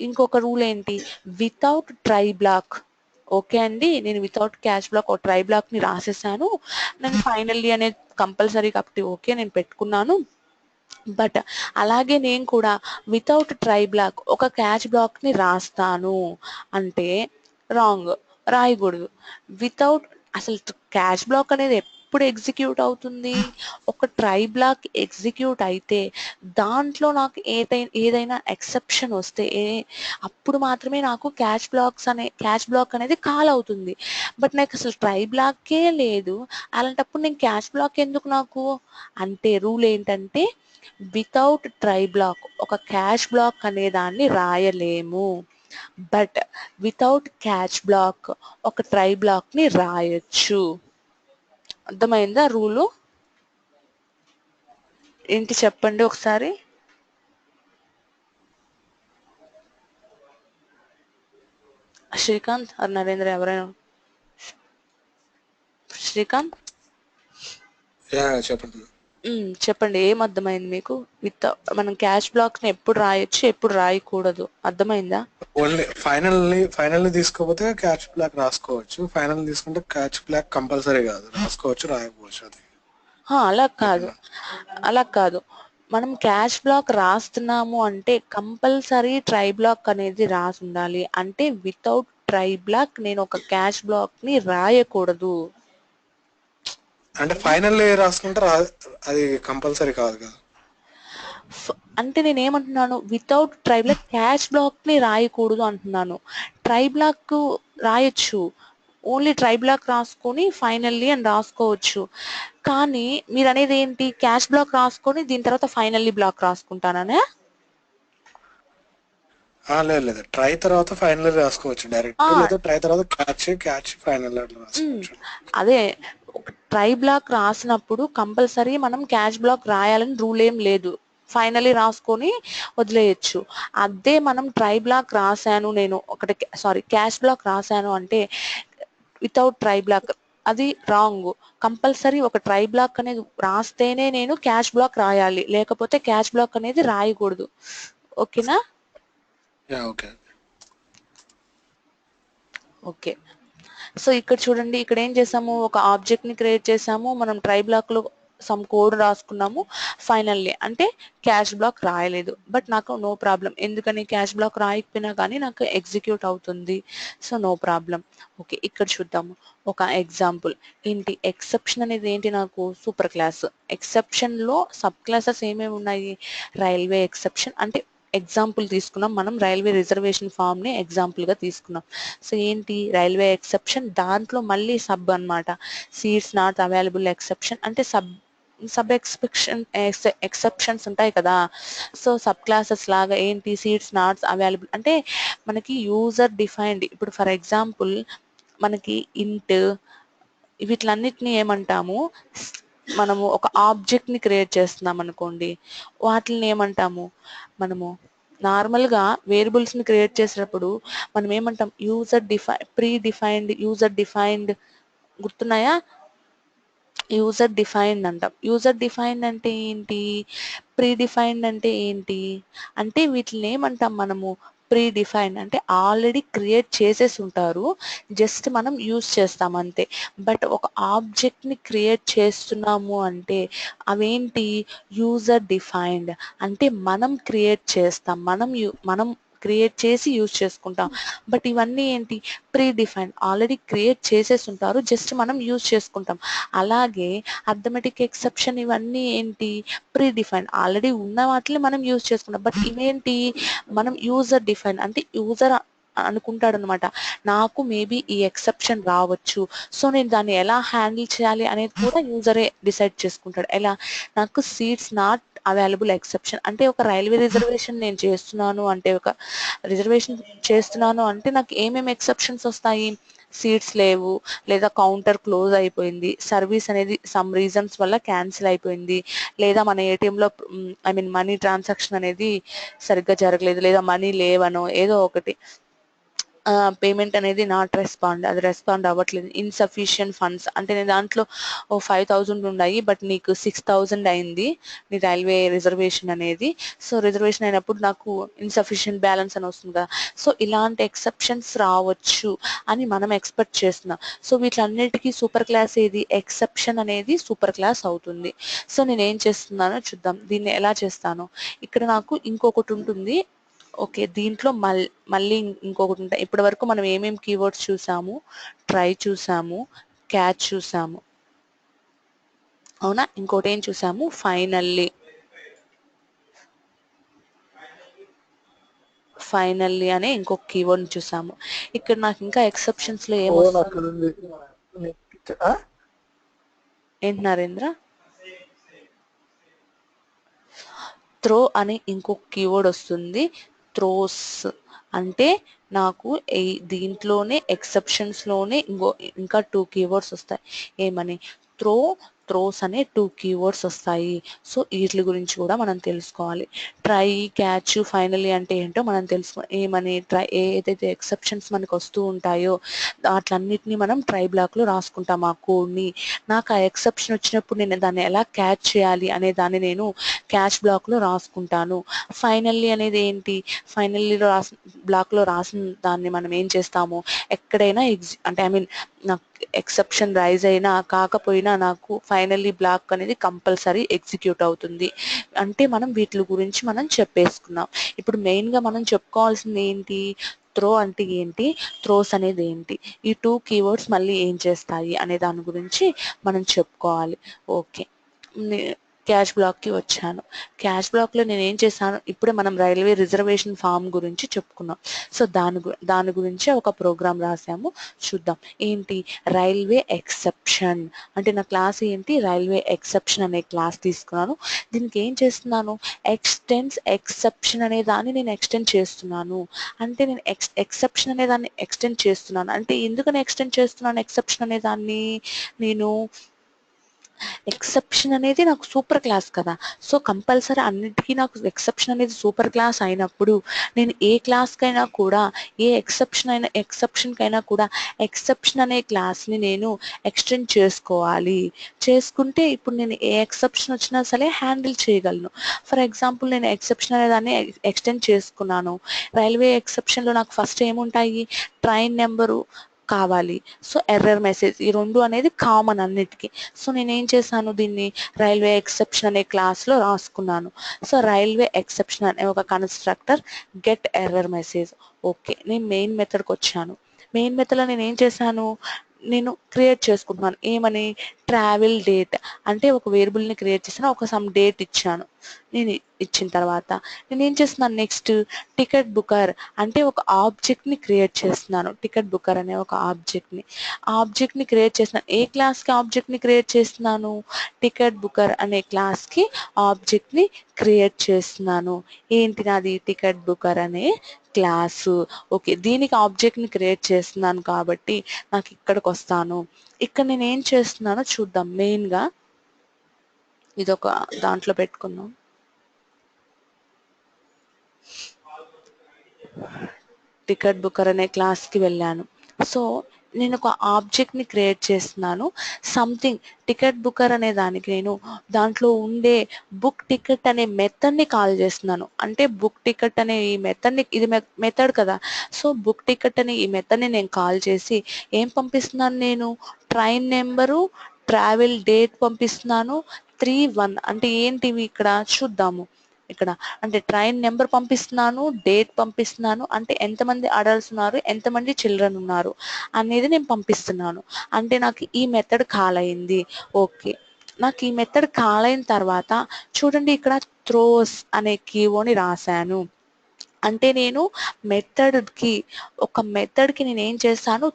Speaker 1: ఇంకొక రూల్ ఏంటి, వితౌట్ ట్రై బ్లాక్. ఓకే అండి, నేను వితౌట్ క్యాష్ బ్లాక్ ఒక ట్రై బ్లాక్ని రాసేసాను, నేను ఫైనల్లీ అనేది కంపల్సరీ కాబట్టి ఓకే నేను పెట్టుకున్నాను. బట్ అలాగే నేను కూడా వితౌట్ ట్రై బ్లాక్ ఒక క్యాచ్ బ్లాక్ని రాస్తాను అంటే రాంగ్, రాయకూడదు. వితౌట్, అసలు క్యాష్ బ్లాక్ అనేది ఎప్పుడు ఎగ్జిక్యూట్ అవుతుంది, ఒక ట్రై బ్లాక్ ఎగ్జిక్యూట్ అయితే దాంట్లో నాకు ఏదైనా ఎక్సెప్షన్ వస్తే అప్పుడు మాత్రమే నాకు క్యాష్ బ్లాక్ అనేది కాల్ అవుతుంది. బట్ నాకు అసలు ట్రై బ్లాకే లేదు, అలాంటప్పుడు నేను క్యాష్ బ్లాక్ ఎందుకు నాకు అంటే రూల్ ఏంటంటే, వితౌట్ ట్రై బ్లాక్ ఒక క్యాష్ బ్లాక్ అనే దాన్ని రాయలేము, బట్ వితౌట్ క్యాష్ బ్లాక్ ఒక ట్రై బ్లాక్ ని రాయొచ్చు. అర్థమైందా రూలు? ఏంటి చెప్పండి ఒకసారి. శ్రీకాంత్ ఆర్ నరేంద్ర ఎవరైనా? శ్రీకాంత్
Speaker 3: చెప్పండి.
Speaker 1: చెప్పండి, ఏం అర్థమైంది మీకు? మనం క్యాష్ బ్లాక్ ని ఎప్పుడు రాయొచ్చు, ఎప్పుడు రాయకూడదు, అర్థమైందా?
Speaker 3: ఓన్లీ ఫైనల్ తీసుకోకపోతే క్యాచ్ బ్లాక్ రాసుకోవచ్చు, ఫైనల్ తీసుకుంటే క్యాచ్ బ్లాక్ కంపల్సరీ కాదు, రాసుకోవచ్చు రాయకపోవచ్చు. అది
Speaker 1: అలా కాదు, మనం క్యాష్ బ్లాక్ రాస్తున్నాము అంటే కంపల్సరీ ట్రై బ్లాక్ అనేది రాసి ఉండాలి. అంటే వితౌట్ ట్రై బ్లాక్ నేను ఒక క్యాష్ బ్లాక్ ని రాయకూడదు.
Speaker 3: అంటే ఫైనల్ రాసుకుంటే అది కంపల్సరీ కాదు కదా.
Speaker 1: అంటే నేను ఏమంటున్నాను, without try block catch block ని రాయకూడదు అంటున్నాను. ట్రై బ్లాక్ రాయొచ్చు, ఓన్లీ ట్రై బ్లాక్ రాసుకొని ఫైనల్లీ అని రాసుకోవచ్చు. కానీ మీరు అనేది ఏంటి, క్యాష్ బ్లాక్ రాసుకొని దీని తర్వాత ఫైనల్లీ బ్లాక్ రాసుకుంటాననే?
Speaker 3: లేదు, ట్రై తర్వాత ఫైనల్ రాసుకోవచ్చు డైరెక్ట్, లేదా ట్రై తర్వాత క్యాచ్ ఫైనల్ రాసుకోవచ్చు.
Speaker 1: అదే ట్రై బ్లాక్ రాసినప్పుడు కంపల్సరీ మనం క్యాష్ బ్లాక్ రాయాలని రూల్ ఏం లేదు, ఫైనలీ రాసుకొని వదిలేయచ్చు. అదే మనం ట్రై బ్లాక్ రాశాను నేను ఒకటి, క్యాష్ బ్లాక్ రాశాను అంటే వితౌట్ ట్రై బ్లాక్, అది రాంగ్. కంపల్సరీ ఒక ట్రై బ్లాక్ అనేది రాస్తేనే నేను క్యాష్ బ్లాక్ రాయాలి, లేకపోతే క్యాష్ బ్లాక్ అనేది రాయకూడదు. ఓకేనా? ఓకే. సో ఇక్కడ చూడండి, ఇక్కడ ఏం చేసాము, ఒక ఆబ్జెక్ట్ ని క్రియేట్ చేసాము, మనం ట్రై బ్లాక్ లో సమ్ కోడ్ రాసుకున్నాము, ఫైనల్లీ అంటే క్యాష్ బ్లాక్ రాయలేదు. బట్ నాకు నో ప్రాబ్లం, ఎందుకని క్యాష్ బ్లాక్ రాయకపోయినా కానీ నాకు ఎగ్జిక్యూట్ అవుతుంది. So no problem. ఓకే, ఇక్కడ చూద్దాము ఒక ఎగ్జాంపుల్. ఏంటి ఎక్సెప్షన్ అనేది ఏంటి, నాకు సూపర్ క్లాస్. ఎక్సెప్షన్ లో సబ్ క్లాసెస్ ఏమేమి ఉన్నాయి, రైల్వే ఎక్సెప్షన్ అంటే ఎగ్జాంపుల్ తీసుకున్నాం మనం, రైల్వే రిజర్వేషన్ ఫామ్ ని ఎగ్జాంపుల్ గా తీసుకున్నాం. సో ఏంటి రైల్వే ఎక్సెప్షన్, దాంట్లో మళ్ళీ సబ్ అన్నమాట. సీట్స్ నాట్ అవైలబుల్ ఎక్సెప్షన్ అంటే సబ్ ఎక్సెప్షన్స్ ఉంటాయి కదా. సో సబ్ క్లాసెస్ లాగా ఏంటి, సీట్స్ నాట్ అవైలబుల్ అంటే మనకి యూజర్ డిఫైన్డ్. ఇప్పుడు ఫర్ ఎగ్జాంపుల్ మనకి ఇంట్ వీటిలన్నిటిని ఏమంటాము, మనము ఒక ఆబ్జెక్ట్ ని క్రియేట్ చేస్తున్నాం అనుకోండి, వాటిని ఏమంటాము మనము నార్మల్గా వేరియబుల్స్ ని క్రియేట్ చేసేటప్పుడు మనం ఏమంటాం, ప్రీ డిఫైన్డ్, యూజర్ డిఫైన్డ్, గుర్తున్నాయా? యూజర్ డిఫైన్డ్ అంటాం. యూజర్ డిఫైన్డ్ అంటే ఏంటి, ప్రీ డిఫైన్డ్ అంటే ఏంటి అంటే వీటిని ఏమంటాం మనము, ప్రీ డిఫైన్డ్ అంటే ఆల్రెడీ క్రియేట్ చేసేసి ఉంటారు, జస్ట్ మనం యూజ్ చేస్తాం అంతే. బట్ ఒక ఆబ్జెక్ట్ ని క్రియేట్ చేస్తున్నాము అంటే అవేంటి, యూజర్ డిఫైన్డ్ అంటే మనం క్రియేట్ చేస్తాం, మనం క్రియేట్ చేసి యూజ్ చేసుకుంటాం. బట్ ఇవన్నీ ఏంటి, ప్రీ డిఫైన్డ్, ఆల్రెడీ క్రియేట్ చేసేసి ఉంటారు, జస్ట్ మనం యూజ్ చేసుకుంటాం. అలాగే అర్థమెటిక్ ఎక్సెప్షన్ ఇవన్నీ ఏంటి, ప్రీ డిఫైన్డ్, ఆల్రెడీ ఉన్న వాటిని మనం యూజ్ చేసుకుంటాం. బట్ ఇవేంటి, మనం యూజర్ డిఫైన్ అంటే యూజర్ అనుకుంటాడు అనమాట, నాకు మేబీ ఈ ఎక్సెప్షన్ రావచ్చు, సో నేను దాన్ని ఎలా హ్యాండిల్ చేయాలి అనేది కూడా యూజరే డిసైడ్ చేసుకుంటాడు. ఎలా, నాకు సీట్స్ నాట్ అవైలబుల్ ఎక్సెప్షన్ అంటే ఒక రైల్వే రిజర్వేషన్ నేను చేస్తున్నాను అంటే, ఒక రిజర్వేషన్ చేస్తున్నాను అంటే నాకు ఏమేమి ఎక్సెప్షన్స్ వస్తాయి, సీట్స్ లేవు, లేదా కౌంటర్ క్లోజ్ అయిపోయింది, సర్వీస్ అనేది సమ్ రీజన్స్ వల్ల క్యాన్సిల్ అయిపోయింది, లేదా మన ఏటీఎంలో మనీ ట్రాన్సాక్షన్ అనేది సరిగ్గా జరగలేదు, లేదా మనీ లేవనో ఏదో ఒకటి, పేమెంట్ అనేది నాట్ రెస్పాండ్, అది రెస్పాండ్ అవ్వట్లేదు, ఇన్సఫిషియంట్ ఫండ్స్ అంటే నేను దాంట్లో 5,000 ఉన్నాయి బట్ నీకు 6,000 అయింది నీ రైల్వే రిజర్వేషన్ అనేది. సో రిజర్వేషన్ అయినప్పుడు నాకు ఇన్సఫిషియంట్ బ్యాలెన్స్ అని వస్తుంది కదా. సో ఇలాంటి ఎక్సెప్షన్స్ రావచ్చు అని మనం ఎక్స్పెక్ట్ చేస్తున్నాం. సో వీటిలన్నిటికీ సూపర్ క్లాస్ ఏది, ఎక్సెప్షన్ అనేది సూపర్ క్లాస్ అవుతుంది. సో నేను ఏం చేస్తున్నానో చూద్దాం, దీన్ని ఎలా చేస్తాను. ఇక్కడ నాకు ఇంకొకటి ఉంటుంది. ఓకే, దీంట్లో మళ్ళీ ఇంకొకటి ఉంటాయి. ఇప్పటి వరకు మనం ఏమేమి కీవర్డ్స్ చూసాము, ట్రై చూసాము, క్యాచ్ చూసాము, అవునా? ఇంకోటి ఏం చూసాము, ఫైనల్లీ అనే ఇంకొక కీవర్డ్ చూసాము. ఇక్కడ నాకు ఇంకా ఎక్సెప్షన్స్ లో ఏమొస్తుంది, ఏంటి నరేంద్ర? త్రో అనే ఇంకొక కీవర్డ్ వస్తుంది. త్రోస్ అంటే నాకు దీంట్లోనే ఎక్సెప్షన్స్లోనే ఇంకా 2 కీవర్డ్స్ వస్తాయి. ఏమని? త్రోస్ అనే 2 కీవర్డ్స్ వస్తాయి. సో వీటి గురించి కూడా మనం తెలుసుకోవాలి. ట్రై, క్యాచ్, ఫైనలీ అంటే ఏంటో మనం ఏమని ఏదైతే ఎక్సెప్షన్స్ మనకు వస్తూ ఉంటాయో వాటిలన్నిటిని మనం ట్రై బ్లాక్లో రాసుకుంటాం ఆ కోడ్ని. నాకు ఆ ఎక్సెప్షన్ వచ్చినప్పుడు నేను దాన్ని ఎలా క్యాచ్ చేయాలి అనే దాన్ని నేను క్యాచ్ బ్లాక్లో రాసుకుంటాను. ఫైనల్లీ అనేది ఏంటి? ఫైనల్లీ బ్లాక్లో రాసిన దాన్ని మనం ఏం చేస్తాము, ఎక్కడైనా అంటే నాకు ఎక్సెప్షన్ రైజ్ అయినా కాకపోయినా నాకు ఫైనల్లీ బ్లాక్ అనేది కంపల్సరీ ఎగ్జిక్యూట్ అవుతుంది. అంటే మనం వీటి గురించి మనం చెప్పేసుకున్నాం. ఇప్పుడు మెయిన్గా మనం చెప్పుకోవాల్సింది ఏంటి? త్రో అంటే ఏంటి, త్రోస్ అనేది ఏంటి, ఈ 2 కీవర్డ్స్ మళ్ళీ ఏం చేస్తాయి అనే దాని గురించి మనం చెప్పుకోవాలి. ఓకే, క్యాష్ బ్లాక్కి వచ్చాను. క్యాష్ బ్లాక్లో నేను ఏం చేశాను, ఇప్పుడే మనం రైల్వే రిజర్వేషన్ ఫామ్ గురించి చెప్పుకున్నాం. సో దాని గురించి ఒక ప్రోగ్రామ్ రాసాము. చూద్దాం. ఏంటి? రైల్వే ఎక్సెప్షన్ అంటే నా క్లాస్ ఏంటి? రైల్వే ఎక్సెప్షన్ అనే క్లాస్ తీసుకున్నాను. దీనికి ఏం చేస్తున్నాను? ఎక్సెప్షన్ అనే దాన్ని నేను ఎక్స్టెండ్ చేస్తున్నాను. అంటే నేను ఎక్సెప్షన్ అనే దాన్ని ఎక్స్టెండ్ చేస్తున్నాను అంటే ఎందుకని ఎక్స్టెండ్ చేస్తున్నాను ఎక్సెప్షన్ అనే దాన్ని? నేను ఎక్సెప్షన్ అనేది నాకు సూపర్ క్లాస్ కదా. సో కంపల్సరీ అన్నిటికీ నాకు ఎక్సెప్షన్ అనేది సూపర్ క్లాస్ అయినప్పుడు నేను ఏ క్లాస్కైనా కూడా ఏ ఎక్సెప్షన్కైనా కూడా ఎక్సెప్షన్ అనే క్లాస్ని నేను ఎక్స్టెండ్ చేసుకోవాలి. చేసుకుంటే ఇప్పుడు నేను ఏ ఎక్సెప్షన్ వచ్చినా సరే హ్యాండిల్ చేయగలను. ఫర్ ఎగ్జాంపుల్ నేను ఎక్సెప్షన్ అనే దాన్ని ఎక్స్టెండ్ చేసుకున్నాను. రైల్వే ఎక్సెప్షన్లో నాకు ఫస్ట్ ఏముంటాయి? ట్రైన్ నెంబరు కావాలి. సో ఎర్రర్ మెసేజ్, ఈ 2 అనేది కామన్ అన్నిటికీ. సో నేనేం చేశాను, దీన్ని రైల్వే ఎక్సెప్షన్ అనే క్లాస్లో రాసుకున్నాను. సో రైల్వే ఎక్సెప్షన్ అనే ఒక constructor get error message. Okay, నేను మెయిన్ మెథడ్కి వచ్చాను. మెయిన్ మెథడ్లో నేను ఏం చేశాను, నేను క్రియేట్ చేసుకుంటున్నాను. ఏమని? ట్రావెల్ డేట్ అంటే ఒక వేరియబుల్ని క్రియేట్ చేశాను, ఒక సమ్ డేట్ ఇచ్చాను. నేను ఇచ్చిన తర్వాత నేను ఏం చేస్తున్నాను, నెక్స్ట్ టికెట్ బుకర్ అంటే ఒక ఆబ్జెక్ట్ని క్రియేట్ చేస్తున్నాను. టికెట్ బుకర్ అనే ఒక ఆబ్జెక్ట్ని క్రియేట్ చేస్తున్నాను. ఏ క్లాస్కి ఆబ్జెక్ట్ని క్రియేట్ చేస్తున్నాను? టికెట్ బుకర్ అనే క్లాస్కి ఆబ్జెక్ట్ని క్రియేట్ చేస్తున్నాను. ఏంటి నాది? టికెట్ బుకర్ అనే క్లాసు. ఓకే, దీనికి ఆబ్జెక్ట్ని క్రియేట్ చేస్తున్నాను కాబట్టి నాకు ఇక్కడికి వస్తాను. ఇక్కడ నేను ఏం చేస్తున్నానో చూద్దాం. మెయిన్గా ఇదొక దాంట్లో పెట్టుకుందాం. టికెట్ బుకర్ అనే క్లాస్కి వెళ్ళాను. సో నేను ఒక ఆబ్జెక్ట్ని క్రియేట్ చేస్తున్నాను. సంథింగ్ టికెట్ బుకర్ అనే దానికి నేను దాంట్లో ఉండే బుక్ టికెట్ అనే మెథడ్ని కాల్ చేస్తున్నాను. అంటే బుక్ టికెట్ అనే ఈ మెథడ్ని, ఇది మెథడ్ కదా. సో బుక్ టికెట్ అనే ఈ మెథడ్ని నేను కాల్ చేసి ఏం పంపిస్తున్నాను, నేను ట్రైన్ నెంబరు, ట్రావెల్ డేట్ పంపిస్తున్నాను. 3-1 అంటే ఏంటివి ఇక్కడ చూద్దాము. ఇక్కడ అంటే ట్రైన్ నెంబర్ పంపిస్తున్నాను, డేట్ పంపిస్తున్నాను, అంటే ఎంతమంది అడల్ట్స్ ఉన్నారు, ఎంతమంది చిల్డ్రన్ ఉన్నారు అనేది నేను పంపిస్తున్నాను. అంటే నాకు ఈ మెథడ్ కాల్ అయింది. ఓకే, నాకు ఈ మెథడ్ కాల్ అయిన తర్వాత చూడండి, ఇక్కడ త్రోస్ అనే కీవర్డ్ని రాశాను. అంటే నేను ఒక మెథడ్కి నేను ఏం చేస్తాను,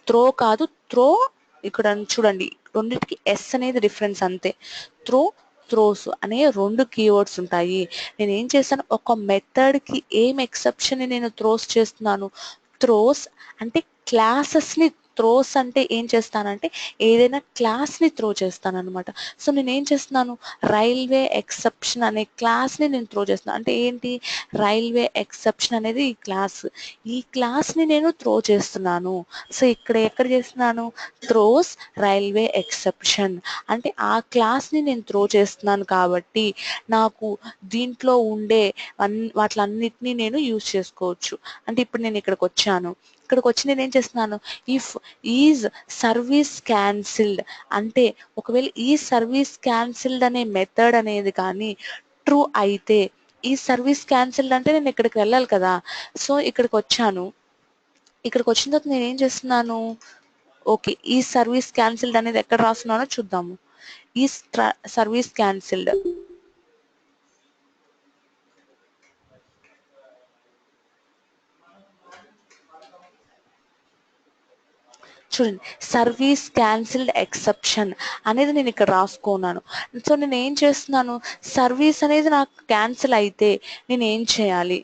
Speaker 1: త్రో కాదు త్రో. ఇక్కడ చూడండి, రెండింటికి ఎస్ అనేది డిఫరెన్స్ అంతే. త్రోస్ అనే 2 కీవర్డ్స్ ఉంటాయి. నేను ఏం చేస్తాను, ఒక మెథడ్కి ఏం ఎక్సెప్షన్ని నేను త్రోస్ చేస్తున్నాను. త్రోస్ అంటే క్లాసెస్ని, త్రోస్ అంటే ఏం చేస్తానంటే ఏదైనా క్లాస్ని త్రో చేస్తాను అనమాట. సో నేను ఏం చేస్తున్నాను, రైల్వే ఎక్సెప్షన్ అనే క్లాస్ని నేను త్రో చేస్తున్నాను. అంటే ఏంటి? రైల్వే ఎక్సెప్షన్ అనేది ఈ క్లాస్ని నేను త్రో చేస్తున్నాను. సో ఇక్కడ ఎక్కడ చేస్తున్నాను, త్రోస్ రైల్వే ఎక్సెప్షన్ అంటే ఆ క్లాస్ని నేను త్రో చేస్తున్నాను కాబట్టి నాకు దీంట్లో ఉండే వాటిలన్నిటినీ నేను యూజ్ చేసుకోవచ్చు. అంటే ఇప్పుడు నేను ఇక్కడికి వచ్చాను. ఇక్కడికి వచ్చి నేను ఏం చేస్తున్నాను, ఇఫ్ ఈజ్ సర్వీస్ క్యాన్సిల్డ్ అంటే ఒకవేళ ఈ సర్వీస్ క్యాన్సిల్డ్ అనే మెథడ్ అనేది కానీ ట్రూ అయితే, ఈ సర్వీస్ క్యాన్సిల్డ్ అంటే నేను ఇక్కడికి వెళ్ళాలి కదా. సో ఇక్కడికి వచ్చాను. ఇక్కడికి వచ్చిన తర్వాత నేను ఏం చేస్తున్నాను, ఓకే, ఈ సర్వీస్ క్యాన్సిల్డ్ అనేది ఎక్కడ రాస్తున్నానో చూద్దాము. ఈ సర్వీస్ క్యాన్సిల్డ్ చూడండి, సర్వీస్ క్యాన్సిల్డ్ ఎక్సెప్షన్ అనేది నేను ఇక్కడ రాసుకున్నాను. సో నేను ఏం చేస్తున్నాను, సర్వీస్ అనేది నాకు క్యాన్సిల్ అయితే నేను ఏం చేయాలి,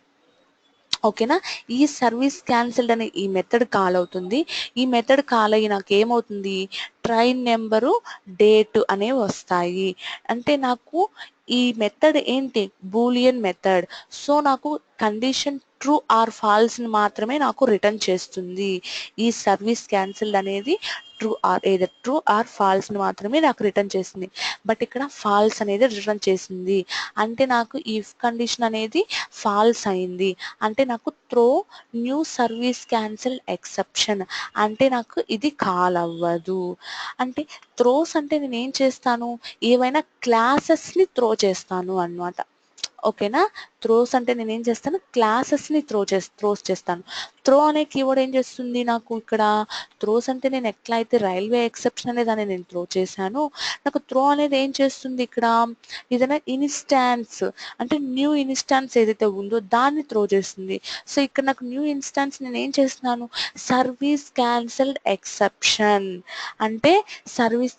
Speaker 1: ఓకేనా. ఈ సర్వీస్ క్యాన్సిల్డ్ అనే ఈ మెథడ్ కాల్ అవుతుంది. ఈ మెథడ్ కాల్ అయ్యి నాకు ఏమవుతుంది, ట్రైన్ నెంబరు, డేట్ అనేవి వస్తాయి. అంటే నాకు ఈ మెథడ్ ఏంటి, బూలియన్ మెథడ్. సో నాకు కండిషన్ ట్రూ ఆర్ ఫాల్స్ ని మాత్రమే నాకు రిటర్న్ చేస్తుంది. ఈ సర్వీస్ క్యాన్సిల్డ్ అనేది ట్రూ ఆర్ ఫాల్స్ ని మాత్రమే నాకు రిటర్న్ చేస్తుంది. బట్ ఇక్కడ ఫాల్స్ అనేది రిటర్న్ చేసింది అంటే నాకు ఇఫ్ కండిషన్ అనేది ఫాల్స్ అయింది. అంటే నాకు throw new service cancel exception అంటే నాకు ఇది కాల్ అవ్వదు. అంటే త్రోస్ అంటే నేను ఏం చేస్తాను, ఏవైనా క్లాసెస్ని త్రో చేస్తాను అన్నమాట. ఓకేనా. త్రోస్ అంటే నేను ఏం చేస్తాను, క్లాసెస్ని త్రోస్ చేస్తాను. త్రో అనే కీవర్డ్ ఏం చేస్తుంది నాకు ఇక్కడ, త్రోస్ అంటే నేను ఎట్లా అయితే రైల్వే ఎక్సెప్షన్ అనే దాన్ని నేను త్రో చేశాను, నాకు త్రో అనేది ఏం చేస్తుంది ఇక్కడ, ఏదైనా ఇన్స్టాన్స్ అంటే న్యూ ఇన్స్టాన్స్ ఏదైతే ఉందో దాన్ని త్రో చేస్తుంది. సో ఇక్కడ నాకు న్యూ ఇన్స్టాన్స్ నేను ఏం చేస్తున్నాను, సర్వీస్ క్యాన్సిల్డ్ ఎక్సెప్షన్ అంటే సర్వీస్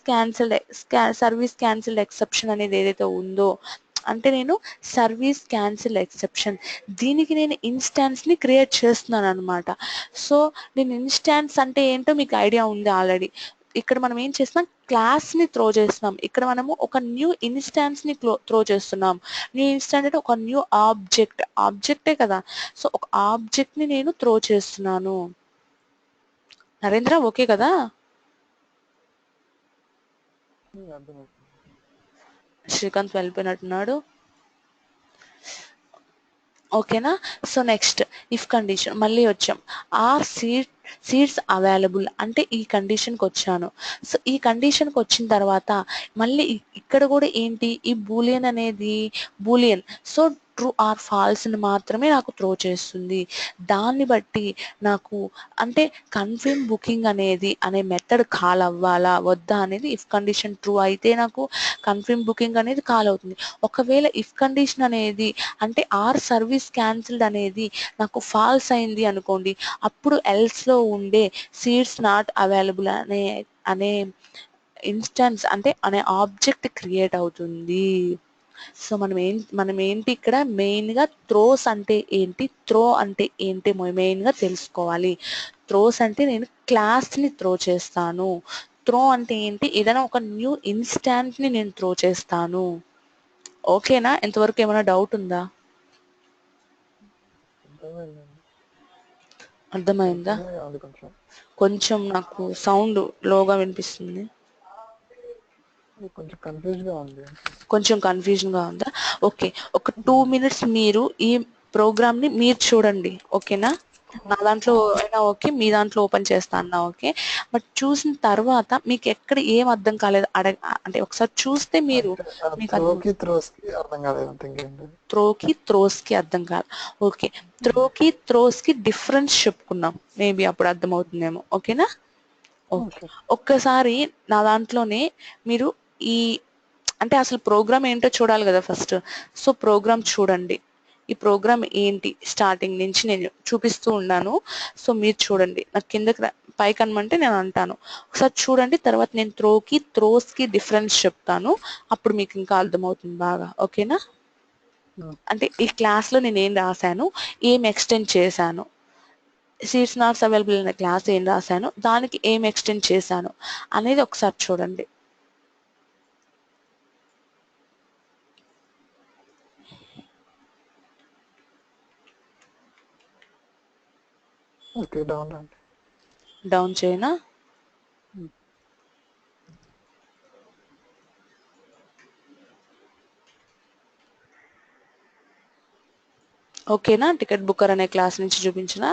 Speaker 1: క్యాన్సిల్డ్ ఎక్సెప్షన్ అనేది ఏదైతే ఉందో అంటే నేను సర్వీస్ క్యాన్సిల్ ఎక్సెప్షన్ దీనికి నేను ఇన్స్టాన్స్ని క్రియేట్ చేస్తున్నాను అనమాట. సో నేను ఇన్స్టాన్స్ అంటే ఏంటో మీకు ఐడియా ఉంది ఆల్రెడీ. ఇక్కడ మనం ఏం చేస్తున్నాం, క్లాస్ని త్రో చేస్తున్నాం. ఇక్కడ మనము ఒక న్యూ ఇన్స్టాన్స్ని త్రో చేస్తున్నాం. న్యూ ఇన్స్టాన్స్ అంటే ఒక న్యూ ఆబ్జెక్టే కదా. సో ఒక ఆబ్జెక్ట్ని నేను త్రో చేస్తున్నాను. నరేంద్ర ఓకే కదా. శ్రీకాంత్ వెళ్ళిపోయినట్టున్నాడు. ఓకేనా. సో నెక్స్ట్ ఇఫ్ కండిషన్ మళ్ళీ వచ్చాం. ఆర్ సీట్స్ అవైలబుల్ అంటే ఈ కండిషన్కి వచ్చాను. సో ఈ కండిషన్కి వచ్చిన తర్వాత మళ్ళీ ఇక్కడ కూడా ఏంటి, ఈ బూలియన్ అనేది బూలియన్. సో ట్రూ ఆర్ ఫాల్స్ని మాత్రమే నాకు త్రో చేస్తుంది. దాన్ని బట్టి నాకు అంటే కన్ఫర్మ్ బుకింగ్ అనేది అనే మెథడ్ కాల్ అవ్వాలా వద్దా అనేది, ఇఫ్ కండిషన్ ట్రూ అయితే నాకు కన్ఫర్మ్ బుకింగ్ అనేది కాల్ అవుతుంది. ఒకవేళ ఇఫ్ కండిషన్ అనేది అంటే ఆర్ సర్వీస్ క్యాన్సిల్డ్ అనేది నాకు ఫాల్స్ అయింది అనుకోండి, అప్పుడు ఎల్స్లో ఉండే సీట్స్ నాట్ అవైలబుల్ అనే ఇన్స్టెన్స్ అంటే అనే ఆబ్జెక్ట్ క్రియేట్ అవుతుంది. సో మనం ఏంటి ఇక్కడ మెయిన్గా త్రోస్ అంటే ఏంటి, త్రో అంటే ఏంటి మెయిన్గా తెలుసుకోవాలి. త్రోస్ అంటే నేను క్లాస్ని త్రో చేస్తాను. త్రో అంటే ఏంటి, ఏదైనా ఒక న్యూ ఇన్స్టాంట్ని నేను త్రో చేస్తాను. ఓకేనా, ఎంతవరకు ఏమైనా డౌట్ ఉందా, అర్థమైందా. కొంచెం నాకు సౌండ్ లోగా వినిపిస్తుంది. కొంచెం కన్ఫ్యూజన్గా ఉందా. ఓకే, ఒక 2 minutes మీరు ఈ ప్రోగ్రామ్ని మీరు చూడండి. ఓకేనా, నా దాంట్లో అయినా ఓకే, మీ దాంట్లో ఓపెన్ చేస్తా అన్నా ఓకే. బట్ చూసిన తర్వాత మీకు ఎక్కడ ఏం అర్థం కాలేదు అంటే ఒకసారి చూస్తే మీరు మీకు త్రోకి త్రోస్కి అర్థం కాదు. ఓకే, త్రోకి త్రోస్కి డిఫరెన్స్ చెప్పుకున్నాం, మేబీ అప్పుడు అర్థమవుతుందేమో. ఓకేనా. ఓకే, ఒక్కసారి నా దాంట్లోనే మీరు ఈ అంటే అసలు ప్రోగ్రామ్ ఏంటో చూడాలి కదా ఫస్ట్. సో ప్రోగ్రామ్ చూడండి, ఈ ప్రోగ్రామ్ ఏంటి స్టార్టింగ్ నుంచి నేను చూపిస్తూ ఉన్నాను. సో మీరు చూడండి, నాకు కిందకి పైకి అనమంటే నేను అంటాను, ఒకసారి చూడండి. తర్వాత నేను త్రోస్కి డిఫరెన్స్ చెప్తాను, అప్పుడు మీకు ఇంకా అర్థమవుతుంది బాగా. ఓకేనా. అంటే ఈ క్లాస్లో నేను ఏం రాశాను, ఏం ఎక్స్టెండ్ చేశాను, సీట్స్ నాట్స్ అవైలబుల్ అనే క్లాస్ ఏం రాశాను, దానికి ఏం ఎక్స్టెండ్ చేశాను అనేది ఒకసారి చూడండి. డౌన్ చేయనా. ఓకేనా, టికెట్ బుక్కర్ అనే క్లాస్ నుంచి చూపించిన.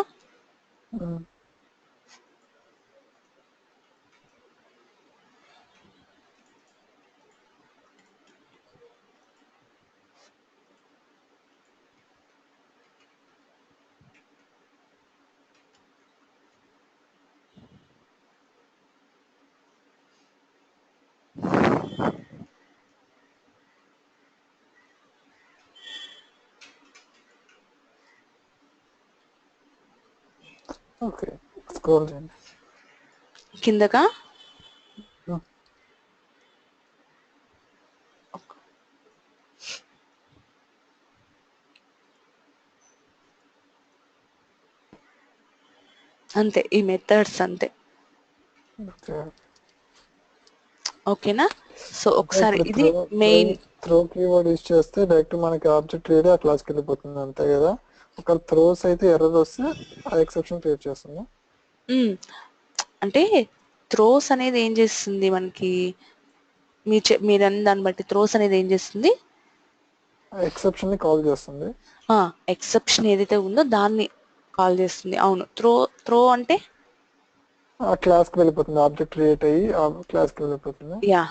Speaker 1: కిందకా అంతే, ఈ మెథడ్స్ అంతే. ఓకేనా? సో ఒకసారి ఇది మెయిన్.
Speaker 2: త్రో కీవర్డ్ యూజ్ చేస్తే డైరెక్ట్ మనకి ఆబ్జెక్ట్ రీడ్ ఆ క్లాస్కి వెళ్ళిపోతుంది అంతే కదా. ఒక త్రోస్ అయితే ఎర్రర్ వస్తే ఆ ఎక్సెప్షన్ క్రియేట్ చేస్తుంది.
Speaker 1: అంటే త్రోస్ అనేది ఏం చేస్తుంది మనకి, మీరు అన్న దాన్ని బట్టి త్రోస్ అనేది ఏం చేస్తుంది,
Speaker 2: ఎక్సెప్షన్ ని కాల్ చేస్తుంది.
Speaker 1: ఎక్సెప్షన్ ఏదైతే ఉందో దాన్ని కాల్ చేస్తుంది. అవును, త్రో అంటే
Speaker 2: ఆ క్లాస్ కి వెళ్ళిపోతుంది, ఆబ్జెక్ట్ క్రియేట్ అయ్యి ఆ క్లాస్ కి వెళ్ళిపోతుంది.
Speaker 1: యా,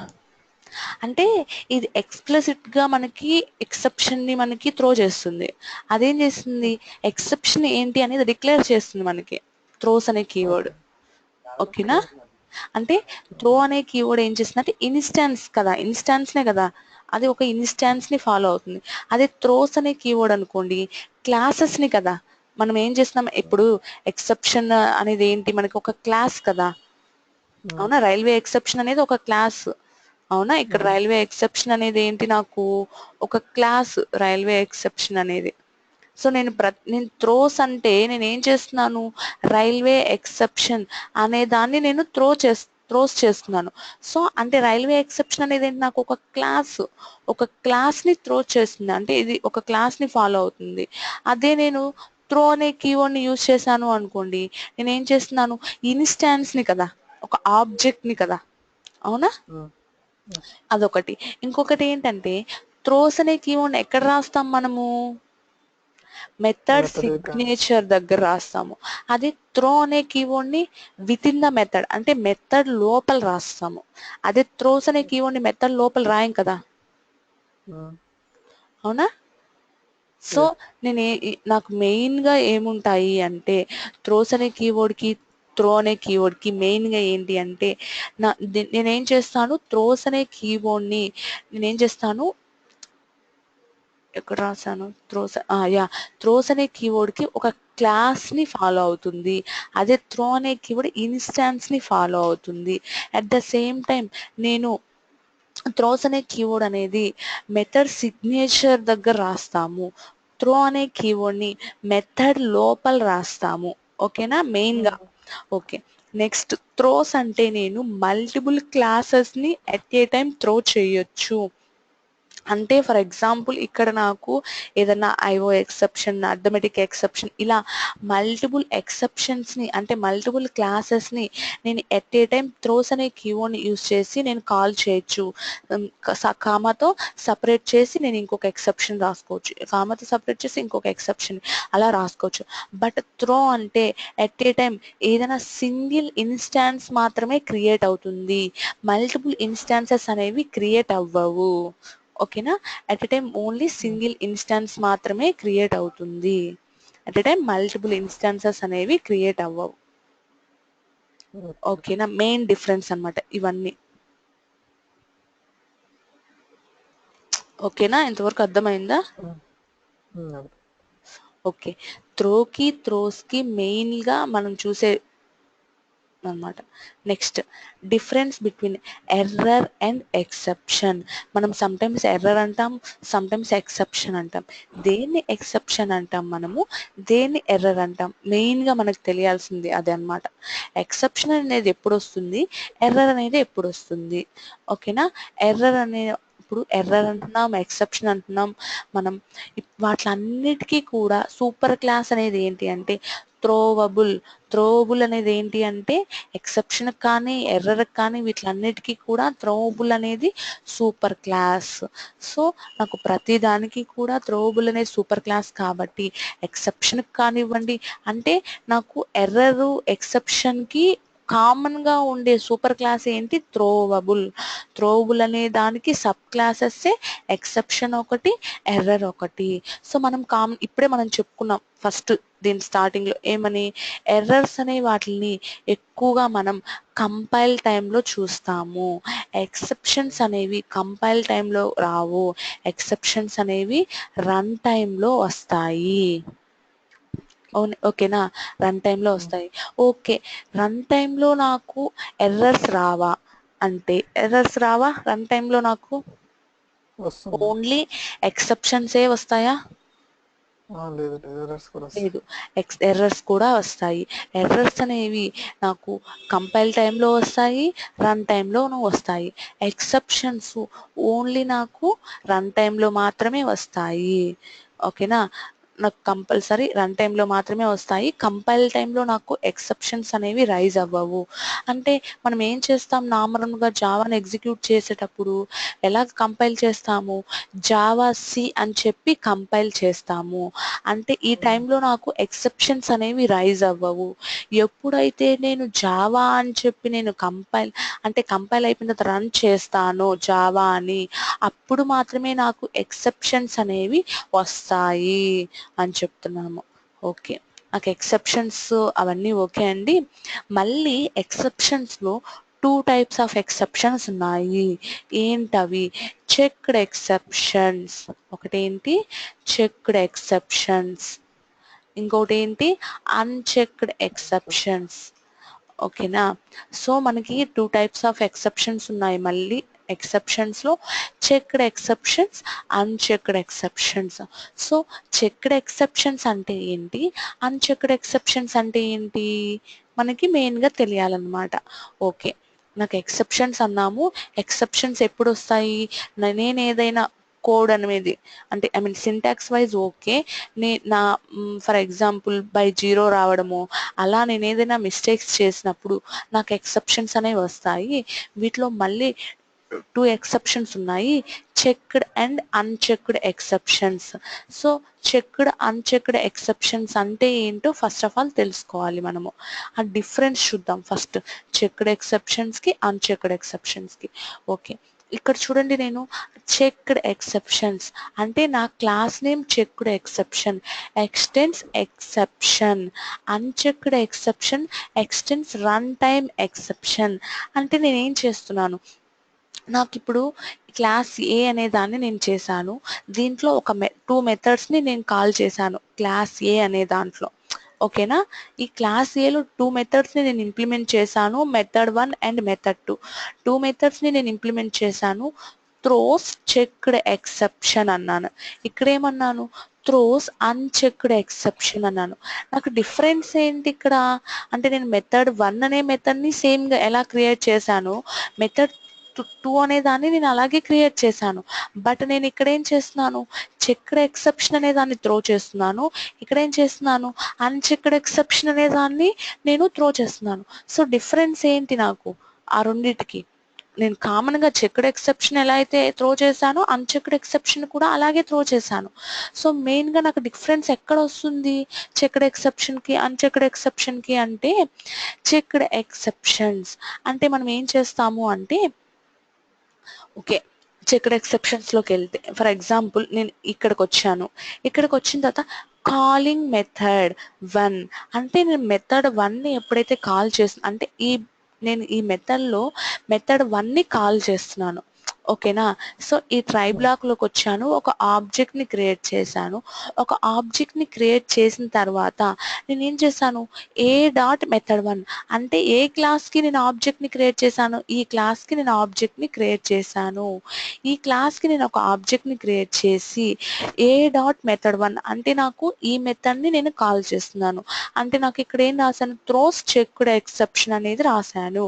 Speaker 1: అంటే ఇది ఎక్స్ప్లిసిట్ గా మనకి ఎక్సెప్షన్ ని మనకి త్రో చేస్తుంది. అదేం చేస్తుంది, ఎక్సెప్షన్ ఏంటి అనేది డిక్లేర్ చేస్తుంది మనకి త్రోస్ అనే కీవర్డ్. ఓకేనా? అంటే త్రో అనే కీవర్డ్ ఏం చేస్తుందంటే ఇన్స్టాన్స్ కదా, ఇన్స్టాన్స్నే కదా, అది ఒక ఇన్స్టాన్స్ ని ఫాలో అవుతుంది. అదే త్రోస్ అనే కీవర్డ్ అనుకోండి, క్లాసెస్ ని కదా. మనం ఏం చేస్తున్నాం ఇప్పుడు, ఎక్సెప్షన్ అనేది ఏంటి మనకి ఒక క్లాస్ కదా, అవునా? రైల్వే ఎక్సెప్షన్ అనేది ఒక క్లాస్, అవునా? ఇక్కడ రైల్వే ఎక్సెప్షన్ అనేది ఏంటి, నాకు ఒక క్లాస్ రైల్వే ఎక్సెప్షన్ అనేది. సో నేను త్రోస్ అంటే నేను ఏం చేస్తున్నాను, రైల్వే ఎక్సెప్షన్ అనే దాన్ని నేను త్రోస్ చేస్తున్నాను. సో అంటే రైల్వే ఎక్సెప్షన్ అనేది ఏంటి, నాకు ఒక క్లాస్ని త్రో చేస్తుంది, అంటే ఇది ఒక క్లాస్ని ఫాలో అవుతుంది. అదే నేను త్రో అనే కీవర్డ్ని యూజ్ చేశాను అనుకోండి, నేను ఏం చేస్తున్నాను, ఇన్స్టాన్స్ని కదా, ఒక ఆబ్జెక్ట్ని కదా, అవునా? అదొకటి. ఇంకొకటి ఏంటంటే త్రోస్ అనే కీవర్డ్ ఎక్కడ రాస్తాం మనము, మెథడ్ సిగ్నేచర్ దగ్గర రాస్తాము. అది త్రో అనే కీవర్డ్ ని విత్ ఇన్ ద మెథడ్, అంటే మెథడ్ లోపల రాస్తాము. అదే త్రోస్ అనే కీవర్డ్ ని మెథడ్ లోపల రాయం కదా, అవునా? సో నాకు మెయిన్ గా ఏముంటాయి అంటే, త్రోస్ అనే కీవర్డ్ కి త్రో అనే కీవర్డ్ కి మెయిన్ గా ఏంటి అంటే, నేనేం చేస్తాను, త్రోస్ అనే కీవర్డ్ ని నేనేం చేస్తాను, ఎక్కడ రాసాను, త్రోస్ అనే కీవర్డ్ కి ఒక క్లాస్ ని ఫాలో అవుతుంది. అదే త్రో అనే కీవర్డ్ ఇన్స్టాన్స్ ని ఫాలో అవుతుంది. అట్ ద సేమ్ టైం నేను త్రోస్ అనే కీవర్డ్ అనేది మెథడ్ సిగ్నేచర్ దగ్గర రాస్తాము, త్రో అనే కీవర్డ్ ని మెథడ్ లోపల రాస్తాము. ఓకేనా? మెయిన్ గా. ఓకే, నెక్స్ట్ త్రోస్ అంటే నేను మల్టిపుల్ క్లాసెస్ ని ఎట్ ఏ టైం త్రో చేయొచ్చు. అంటే ఫర్ ఎగ్జాంపుల్ ఇక్కడ నాకు ఏదైనా ఐఓ ఎక్సెప్షన్, అర్థమెటిక్ ఎక్సెప్షన్, ఇలా మల్టిపుల్ ఎక్సెప్షన్స్ ని, అంటే మల్టిపుల్ క్లాసెస్ ని నేను ఎట్ ఏ టైం త్రోస్ అనే కీవర్డ్ ని యూజ్ చేసి నేను కాల్ చేయొచ్చు. కామాతో సపరేట్ చేసి నేను ఇంకొక ఎక్సెప్షన్ రాసుకోవచ్చు, కామాతో సపరేట్ చేసి ఇంకొక ఎక్సెప్షన్ అలా రాసుకోవచ్చు. బట్ త్రో అంటే ఎట్ ఏ టైం ఏదైనా సింగిల్ ఇన్స్టాన్స్ మాత్రమే క్రియేట్ అవుతుంది, మల్టిపుల్ ఇన్స్టాన్సెస్ అనేవి క్రియేట్ అవ్వవు. ఓకేనా? At a time only single instance మాత్రమే క్రియేట్ అవుతుంది. At a time multiple instances అనేవి క్రియేట్ అవ్వవు. ఓకేనా? మెయిన్ డిఫరెన్స్ అన్నమాట ఇవన్నీ. ఓకేనా? ఇంతవరకు అర్థమైందా? ఓకే, త్రోకి త్రోస్కి మెయిన్ గా మనం చూసే అన్నమాట. Next, difference between error and exception. మనం సమ్టైమ్స్ ఎర్రర్ అంటాం, సమ్టైమ్స్ ఎక్సెప్షన్ అంటాం. దేన్ని ఎక్సెప్షన్ అంటాం మనము, దేన్ని ఎర్రర్ అంటాం, మెయిన్ గా మనకు తెలియాల్సింది అదే అన్నమాట. ఎక్సెప్షన్ అనేది ఎప్పుడు వస్తుంది, ఎర్రర్ అనేది ఎప్పుడు వస్తుంది. ఓకేనా? ఎర్రర్ అనే ఇప్పుడు ఎర్రర్ అంటున్నాం, ఎక్సెప్షన్ అంటున్నాం మనం. వాటిలన్నిటికీ కూడా సూపర్ క్లాస్ అనేది ఏంటి అంటే త్రోవబుల్ అనేది ఏంటి అంటే, ఎక్సెప్షన్ కానీ ఎర్రర్ కానీ వీటిలన్నిటికీ కూడా త్రోవబుల్ అనేది సూపర్ క్లాస్. సో నాకు ప్రతి దానికి కూడా త్రోవబుల్ అనేది సూపర్ క్లాస్ కాబట్టి, ఎక్సెప్షన్ కానివ్వండి, అంటే నాకు ఎర్రరు ఎక్సెప్షన్కి కామన్ గా ఉండే సూపర్ క్లాస్ ఏంటి, త్రోవబుల్ అనే దానికి సబ్ క్లాసెస్ ఎక్సెప్షన్ ఒకటి, ఎర్రర్ ఒకటి. సో మనం ఇప్పుడే మనం చెప్పుకున్నాం ఫస్ట్ దీని స్టార్టింగ్ లో ఏమని, ఎర్రర్స్ అనే వాటిని ఎక్కువగా మనం కంపైల్ టైంలో చూస్తాము, ఎక్సెప్షన్స్ అనేవి కంపైల్ టైంలో రావు, ఎక్సెప్షన్స్ అనేవి రన్ టైంలో వస్తాయి. ఓకేనా, రన్ టైంలో వస్తాయి. ఓకే, రన్ టైంలో నాకు ఎర్రర్స్ రావా అంటే ఎర్రర్స్ రావా రన్ టైంలో నాకు?
Speaker 2: వస్తుంది.
Speaker 1: ఓన్లీ ఎక్సెప్షన్సే వస్తాయా?
Speaker 2: లేదు ఎర్రర్స్ కూడా వస్తాయి.
Speaker 1: లేదు, ఎర్రర్స్ కూడా వస్తాయి. ఎర్రర్స్ అనేవి నాకు కంపైల్ టైంలో వస్తాయి, రన్ టైంలోనూ వస్తాయి. ఎక్సెప్షన్స్ ఓన్లీ నాకు రన్ టైంలో మాత్రమే వస్తాయి. ఓకేనా, నాకు కంపల్సరీ రన్ టైంలో మాత్రమే వస్తాయి. కంపైల్ టైంలో నాకు ఎక్సెప్షన్స్ అనేవి రైజ్ అవ్వవు. అంటే మనం ఏం చేస్తాం, నార్మల్గా జావాని ఎగ్జిక్యూట్ చేసేటప్పుడు ఎలా కంపైల్ చేస్తాము, జావా సి అని చెప్పి కంపైల్ చేస్తాము. అంటే ఈ టైంలో నాకు ఎక్సెప్షన్స్ అనేవి రైజ్ అవ్వవు. ఎప్పుడైతే నేను జావా అని చెప్పి నేను కంపైల్ అయిపోయిన తర్వాత రన్ చేస్తానో జావా అని, అప్పుడు మాత్రమే నాకు ఎక్సెప్షన్స్ అనేవి వస్తాయి అని చెప్తున్నాము. ఓకే, నాకు ఎక్సెప్షన్స్ అవన్నీ ఓకే అండి. మళ్ళీ ఎక్సెప్షన్స్లో 2 టైప్స్ ఆఫ్ ఎక్సెప్షన్స్ ఉన్నాయి. ఏంటవి? Checked exceptions. ఒకటేంటి? Checked exceptions. ఇంకోటి ఏంటి? Unchecked exceptions. ఓకేనా, సో మనకి 2 టైప్స్ ఆఫ్ ఎక్సెప్షన్స్ ఉన్నాయి. మళ్ళీ ఎక్సెప్షన్స్లో checked exceptions, unchecked exceptions. So checked exceptions అంటే ఏంటి, అన్చెక్డ్ ఎక్సెప్షన్స్ అంటే ఏంటి మనకి మెయిన్గా తెలియాలన్నమాట. ఓకే, నాకు ఎక్సెప్షన్స్ అన్నాము. ఎక్సెప్షన్స్ ఎప్పుడు వస్తాయి, నేను ఏదైనా కోడ్ అనేది అంటే I mean syntax wise okay, నా ఫర్ ఎగ్జాంపుల్ బై 0 రావడము, అలా నేను ఏదైనా మిస్టేక్స్ చేసినప్పుడు నాకు ఎక్సెప్షన్స్ అనేవి వస్తాయి. వీటిలో మళ్ళీ 2 ఎక్సెప్షన్స్ ఉన్నాయి, checked and unchecked exceptions. So checked unchecked exceptions అంటే ఏంటో ఫస్ట్ ఆఫ్ ఆల్ తెలుసుకోవాలి మనము. ఆ డిఫరెన్స్ చూద్దాం ఫస్ట్, చెక్డ్ ఎక్సెప్షన్స్కి అన్చెక్డ్ ఎక్సెప్షన్స్కి. ఓకే, ఇక్కడ చూడండి, నేను చెక్డ్ ఎక్సెప్షన్స్ అంటే నా class name checked exception extends exception, unchecked exception extends run time exception. అంటే నేనేం చేస్తున్నాను, నాకు ఇప్పుడు క్లాస్ ఏ అనే దాన్ని నేను చేశాను, దీంట్లో ఒక 2 మెథడ్స్ని నేను కాల్ చేశాను క్లాస్ ఏ అనే దాంట్లో. ఓకేనా, ఈ క్లాస్ ఏలో 2 మెథడ్స్ని నేను ఇంప్లిమెంట్ చేశాను, మెథడ్ 1 అండ్ మెథడ్ 2. 2 మెథడ్స్ని నేను ఇంప్లిమెంట్ చేశాను. త్రోస్ చెక్డ్ ఎక్సెప్షన్ అన్నాను, ఇక్కడేమన్నాను, త్రోస్ అన్చెక్డ్ ఎక్సెప్షన్ అన్నాను. నాకు డిఫరెన్స్ ఏంటి ఇక్కడ అంటే, నేను మెథడ్ 1 అనే మెథడ్ని సేమ్గా ఎలా క్రియేట్ చేశాను, మెథడ్ 2 అనే దాన్ని నేను అలాగే క్రియేట్ చేశాను. బట్ నేను ఇక్కడ ఏం చేస్తున్నాను, చెక్డ్ ఎక్సెప్షన్ అనే దాన్ని త్రో చేస్తున్నాను, ఇక్కడ ఏం చేస్తున్నాను, అన్చెక్డ్ ఎక్సెప్షన్ అనే దాన్ని నేను త్రో చేస్తున్నాను. సో డిఫరెన్స్ ఏంటి నాకు ఆ రెండింటికి, నేను కామన్గా చెక్డ్ ఎక్సెప్షన్ ఎలా అయితే త్రో చేశానో అన్చెక్డ్ ఎక్సెప్షన్ కూడా అలాగే త్రో చేశాను. సో మెయిన్గా నాకు డిఫరెన్స్ ఎక్కడ వస్తుంది చెక్డ్ ఎక్సెప్షన్కి అన్చెక్డ్ ఎక్సెప్షన్కి అంటే, చెక్డ్ ఎక్సెప్షన్స్ అంటే మనం ఏం చేస్తాము అంటే, ఓకే చెక్డ్ ఎక్సెప్షన్స్లోకి వెళ్తే ఫర్ ఎగ్జాంపుల్ నేను ఇక్కడికి వచ్చాను, ఇక్కడికి వచ్చిన తర్వాత కాలింగ్ మెథడ్ 1 అంటే నేను మెథడ్ 1ని ఎప్పుడైతే కాల్ చేసిన అంటే నేను ఈ మెథడ్లో మెథడ్ 1ని కాల్ చేస్తున్నాను. ఓకేనా, సో ఈ ట్రై బ్లాక్లోకి వచ్చాను, ఒక ఆబ్జెక్ట్ని క్రియేట్ చేశాను. ఒక ఆబ్జెక్ట్ని క్రియేట్ చేసిన తర్వాత నేను ఏం చేశాను, ఏ డాట్ మెథడ్ 1 అంటే ఏ క్లాస్కి నేను ఆబ్జెక్ట్ని క్రియేట్ చేశాను, ఈ క్లాస్కి నేను ఆబ్జెక్ట్ని క్రియేట్ చేశాను. ఈ క్లాస్కి నేను ఒక ఆబ్జెక్ట్ని క్రియేట్ చేసి ఏ డాట్ మెథడ్ 1 అంటే నాకు ఈ మెథడ్ని నేను కాల్ చేస్తున్నాను. అంటే నాకు ఇక్కడ ఏం రాశాను, త్రోస్ చెక్డ్ ఎక్సెప్షన్ అనేది రాశాను.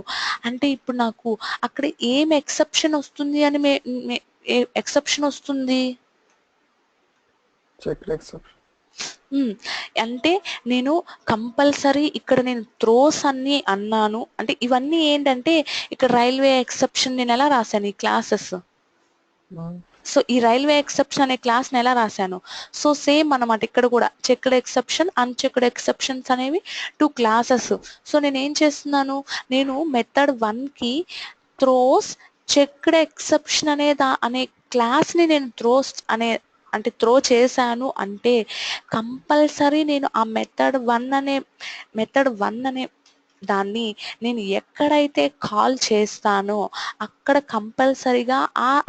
Speaker 1: అంటే ఇప్పుడు నాకు అక్కడ ఏం ఎక్సెప్షన్ వస్తుంది అని ఎక్సెప్షన్ వస్తుంది,
Speaker 2: చెక్డ్ ఎక్సెప్షన్.
Speaker 1: అంటే నేను కంపల్సరీ ఇక్కడ నేను త్రోస్ అన్ని అన్నాను. అంటే ఇవన్నీ ఏంటంటే ఇక్కడ రైల్వే ఎక్సెప్షన్ నేను ఎలా రాశాను ఈ క్లాసెస్. సో ఈ రైల్వే ఎక్సెప్షన్ అనే క్లాస్ని ఎలా రాశాను, సో సేమ్ అన్నమాట ఇక్కడ కూడా చెక్డ్ ఎక్సెప్షన్ అన్చెక్డ్ ఎక్సెప్షన్స్ అనేవి 2 క్లాసెస్. సో నేను ఏం చేస్తున్నాను, నేను మెథడ్ 1కి త్రోస్ చెక్డ్ ఎక్సెప్షన్ అనే క్లాస్ని నేను త్రో చేశాను అంటే కంపల్సరీ నేను ఆ మెథడ్ 1 అనే దాన్ని నేను ఎక్కడైతే కాల్ చేస్తానో అక్కడ కంపల్సరిగా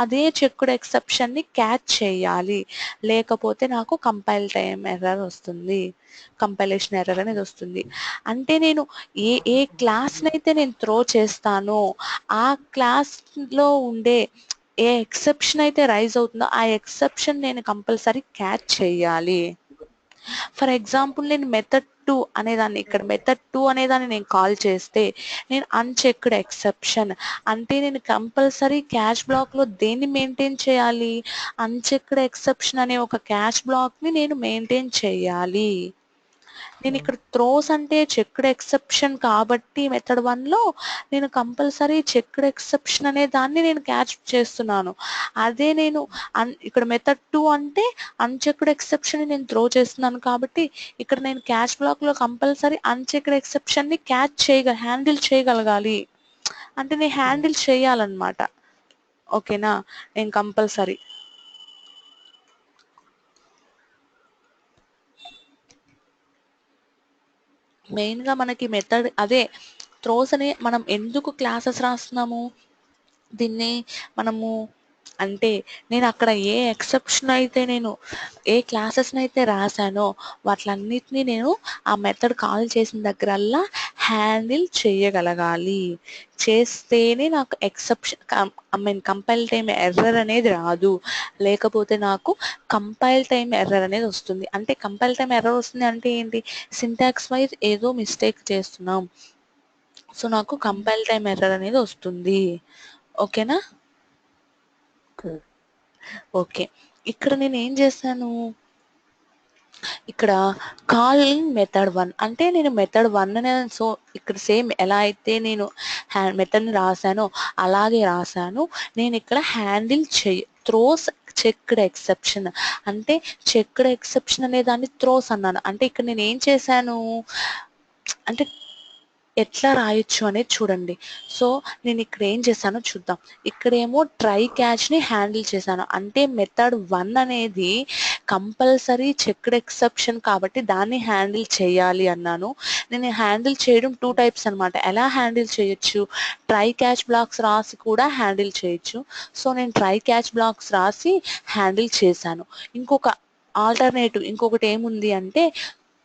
Speaker 1: అదే చెక్డ్ ఎక్సెప్షన్ ని క్యాచ్ చేయాలి, లేకపోతే నాకు కంపైల్ టైం ఎర్రర్ వస్తుంది, కంపైలేషన్ ఎర్రర్ అనేది వస్తుంది. అంటే నేను ఏ క్లాస్నైతే నేను త్రో చేస్తానో ఆ క్లాస్లో ఉండే ఏ ఎక్సెప్షన్ అయితే రైజ్ అవుతుందో ఆ ఎక్సెప్షన్ నేను కంపల్సరీ క్యాచ్ చేయాలి. ఫర్ ఎగ్జాంపుల్ నేను మెథడ్ 2 అనేదాన్ని, ఇక్కడ మెథడ్ 2 అనేదాన్ని నేను కాల్ చేస్తే నేను అన్చెక్డ్ ఎక్సెప్షన్ అంటే నేను కంపల్సరీ క్యాష్ బ్లాక్లో దేన్ని మెయింటైన్ చేయాలి, అన్చెక్డ్ ఎక్సెప్షన్ అనే ఒక క్యాష్ బ్లాక్ని నేను మెయింటైన్ చేయాలి. నేను ఇక్కడ త్రోస్ అంటే చెక్డ్ ఎక్సెప్షన్ కాబట్టి మెథడ్ 1లో నేను కంపల్సరీ చెక్డ్ ఎక్సెప్షన్ అనే దాన్ని నేను క్యాచ్ చేస్తున్నాను. అదే నేను ఇక్కడ మెథడ్ 2 అంటే అన్చెక్డ్ ఎక్సెప్షన్ నేను త్రో చేస్తున్నాను కాబట్టి ఇక్కడ నేను క్యాష్ బ్లాక్లో కంపల్సరీ అన్చెక్డ్ ఎక్సెప్షన్ని హ్యాండిల్ చేయగలగాలి, అంటే నేను హ్యాండిల్ చేయాలన్నమాట. ఓకేనా, నేను కంపల్సరీ మెయిన్గా మనకి మెథడ్ అదే త్రోస్ అని మనం ఎందుకు క్లాసెస్ రాస్తున్నాము, దీన్ని మనము అంటే నేను అక్కడ ఏ ఎక్సెప్షన్ అయితే నేను ఏ క్లాసెస్ని అయితే రాశానో వాటిలన్నిటినీ నేను ఆ మెథడ్ కాల్ చేసిన దగ్గరల్లా హ్యాండిల్ చేయగలగాలి, చేస్తేనే నాకు కంపైల్ టైం ఎర్రర్ అనేది రాదు, లేకపోతే నాకు కంపైల్ టైం ఎర్రర్ అనేది వస్తుంది. అంటే కంపైల్ టైం ఎర్రర్ వస్తుంది అంటే ఏంటి, సింటాక్స్ వైజ్ ఏదో మిస్టేక్ చేస్తున్నాం, సో నాకు కంపైల్ టైం ఎర్రర్ అనేది వస్తుంది. ఓకేనా, ఓకే. ఇక్కడ నేను ఏం చేశాను, ఇక్కడ కాలింగ్ మెథడ్ 1 అంటే నేను మెథడ్ 1 అనే సో ఇక్కడ సేమ్ ఎలా అయితే నేను మెథడ్ని రాశానో అలాగే రాశాను. నేను ఇక్కడ హ్యాండిల్ త్రోస్ చెక్డ్ ఎక్సెప్షన్ అంటే చెక్డ్ ఎక్సెప్షన్ అనే దాన్ని త్రోస్ అన్నాను. అంటే ఇక్కడ నేను ఏం చేశాను అంటే ఎట్లా రాయొచ్చు అనేది చూడండి. సో నేను ఇక్కడ ఏం చేశానో చూద్దాం. ఇక్కడేమో ట్రై క్యాచ్ని హ్యాండిల్ చేశాను, అంటే మెథడ్ 1 అనేది కంపల్సరీ చెక్డ్ ఎక్సెప్షన్ కాబట్టి దాన్ని హ్యాండిల్ చేయాలి అన్నాను. నేను హ్యాండిల్ చేయడం 2 టైప్స్ అనమాట. ఎలా హ్యాండిల్ చేయొచ్చు, ట్రై క్యాచ్ బ్లాక్స్ రాసి కూడా హ్యాండిల్ చేయొచ్చు. సో నేను ట్రై క్యాచ్ బ్లాక్స్ రాసి హ్యాండిల్ చేశాను. ఇంకొకటి ఏముంది అంటే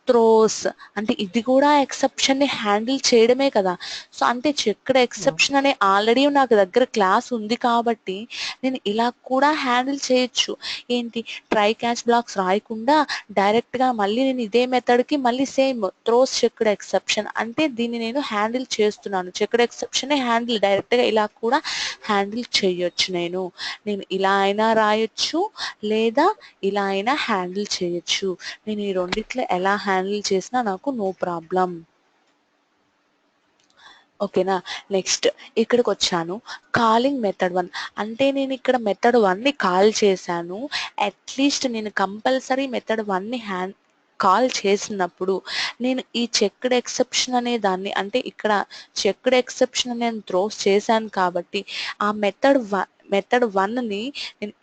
Speaker 1: త్రోస్, అంటే ఇది కూడా ఎక్సెప్షన్ని హ్యాండిల్ చేయడమే కదా. సో అంటే చెక్డ్ ఎక్సెప్షన్ అనే ఆల్రెడీ నాకు దగ్గర క్లాస్ ఉంది కాబట్టి నేను ఇలా కూడా హ్యాండిల్ చేయొచ్చు. ఏంటి, ట్రై క్యాచ్ బ్లాక్స్ రాయకుండా డైరెక్ట్గా మళ్ళీ నేను ఇదే మెథడ్కి మళ్ళీ సేమ్ త్రోస్ చెక్డ్ ఎక్సెప్షన్ అంటే దీన్ని నేను హ్యాండిల్ చేస్తున్నాను. చెక్డ్ ఎక్సెప్షన్ హ్యాండిల్ డైరెక్ట్గా ఇలా కూడా హ్యాండిల్ చేయొచ్చు. నేను ఇలా అయినా రాయొచ్చు లేదా ఇలా అయినా హ్యాండిల్ చేయొచ్చు. నేను ఈ రెండిట్లో ఎలా హ్యాండిల్ చేసినా నాకు నో ప్రాబ్లం. ఓకేనా, నెక్స్ట్ ఇక్కడికి వచ్చాను. కాలింగ్ మెథడ్ 1 అంటే నేను ఇక్కడ మెథడ్ 1ని కాల్ చేశాను. అట్లీస్ట్ నేను కంపల్సరీ మెథడ్ 1ని కాల్ చేసినప్పుడు నేను ఈ చెక్డ్ ఎక్సెప్షన్ అనే దాన్ని అంటే ఇక్కడ చెక్డ్ ఎక్సెప్షన్ నేను త్రోస్ చేశాను కాబట్టి ఆ మెథడ్ 1ని నేను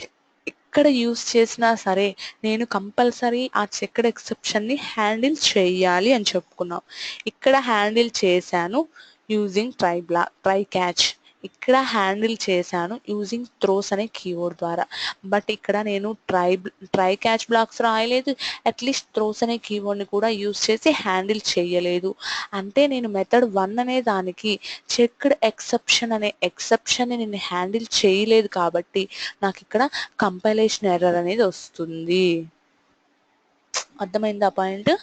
Speaker 1: ఎక్కడ యూస్ చేసినా సరే నేను కంపల్సరీ ఆ చెక్డ్ ఎక్సెప్షన్ని హ్యాండిల్ చేయాలి అని చెప్పుకున్నాం. ఇక్కడ హ్యాండిల్ చేశాను యూజింగ్ ట్రై క్యాచ్, ఇక్కడ హ్యాండిల్ చేశాను యూజింగ్ త్రోస్ అనే కీవర్డ్ ద్వారా. బట్ ఇక్కడ నేను ట్రై క్యాచ్ బ్లాక్స్ రాయలేదు, అట్లీస్ట్ త్రోస్ అనే కీవర్డ్ని కూడా యూజ్ చేసి హ్యాండిల్ చేయలేదు. అంటే నేను మెథడ్ 1 అనే దానికి చెక్డ్ ఎక్సెప్షన్ అనే ఎక్సెప్షన్ని నేను హ్యాండిల్ చేయలేదు కాబట్టి నాకు ఇక్కడ కంపైలేషన్ ఎర్రర్ అనేది వస్తుంది. అర్థమైందా పాయింట్?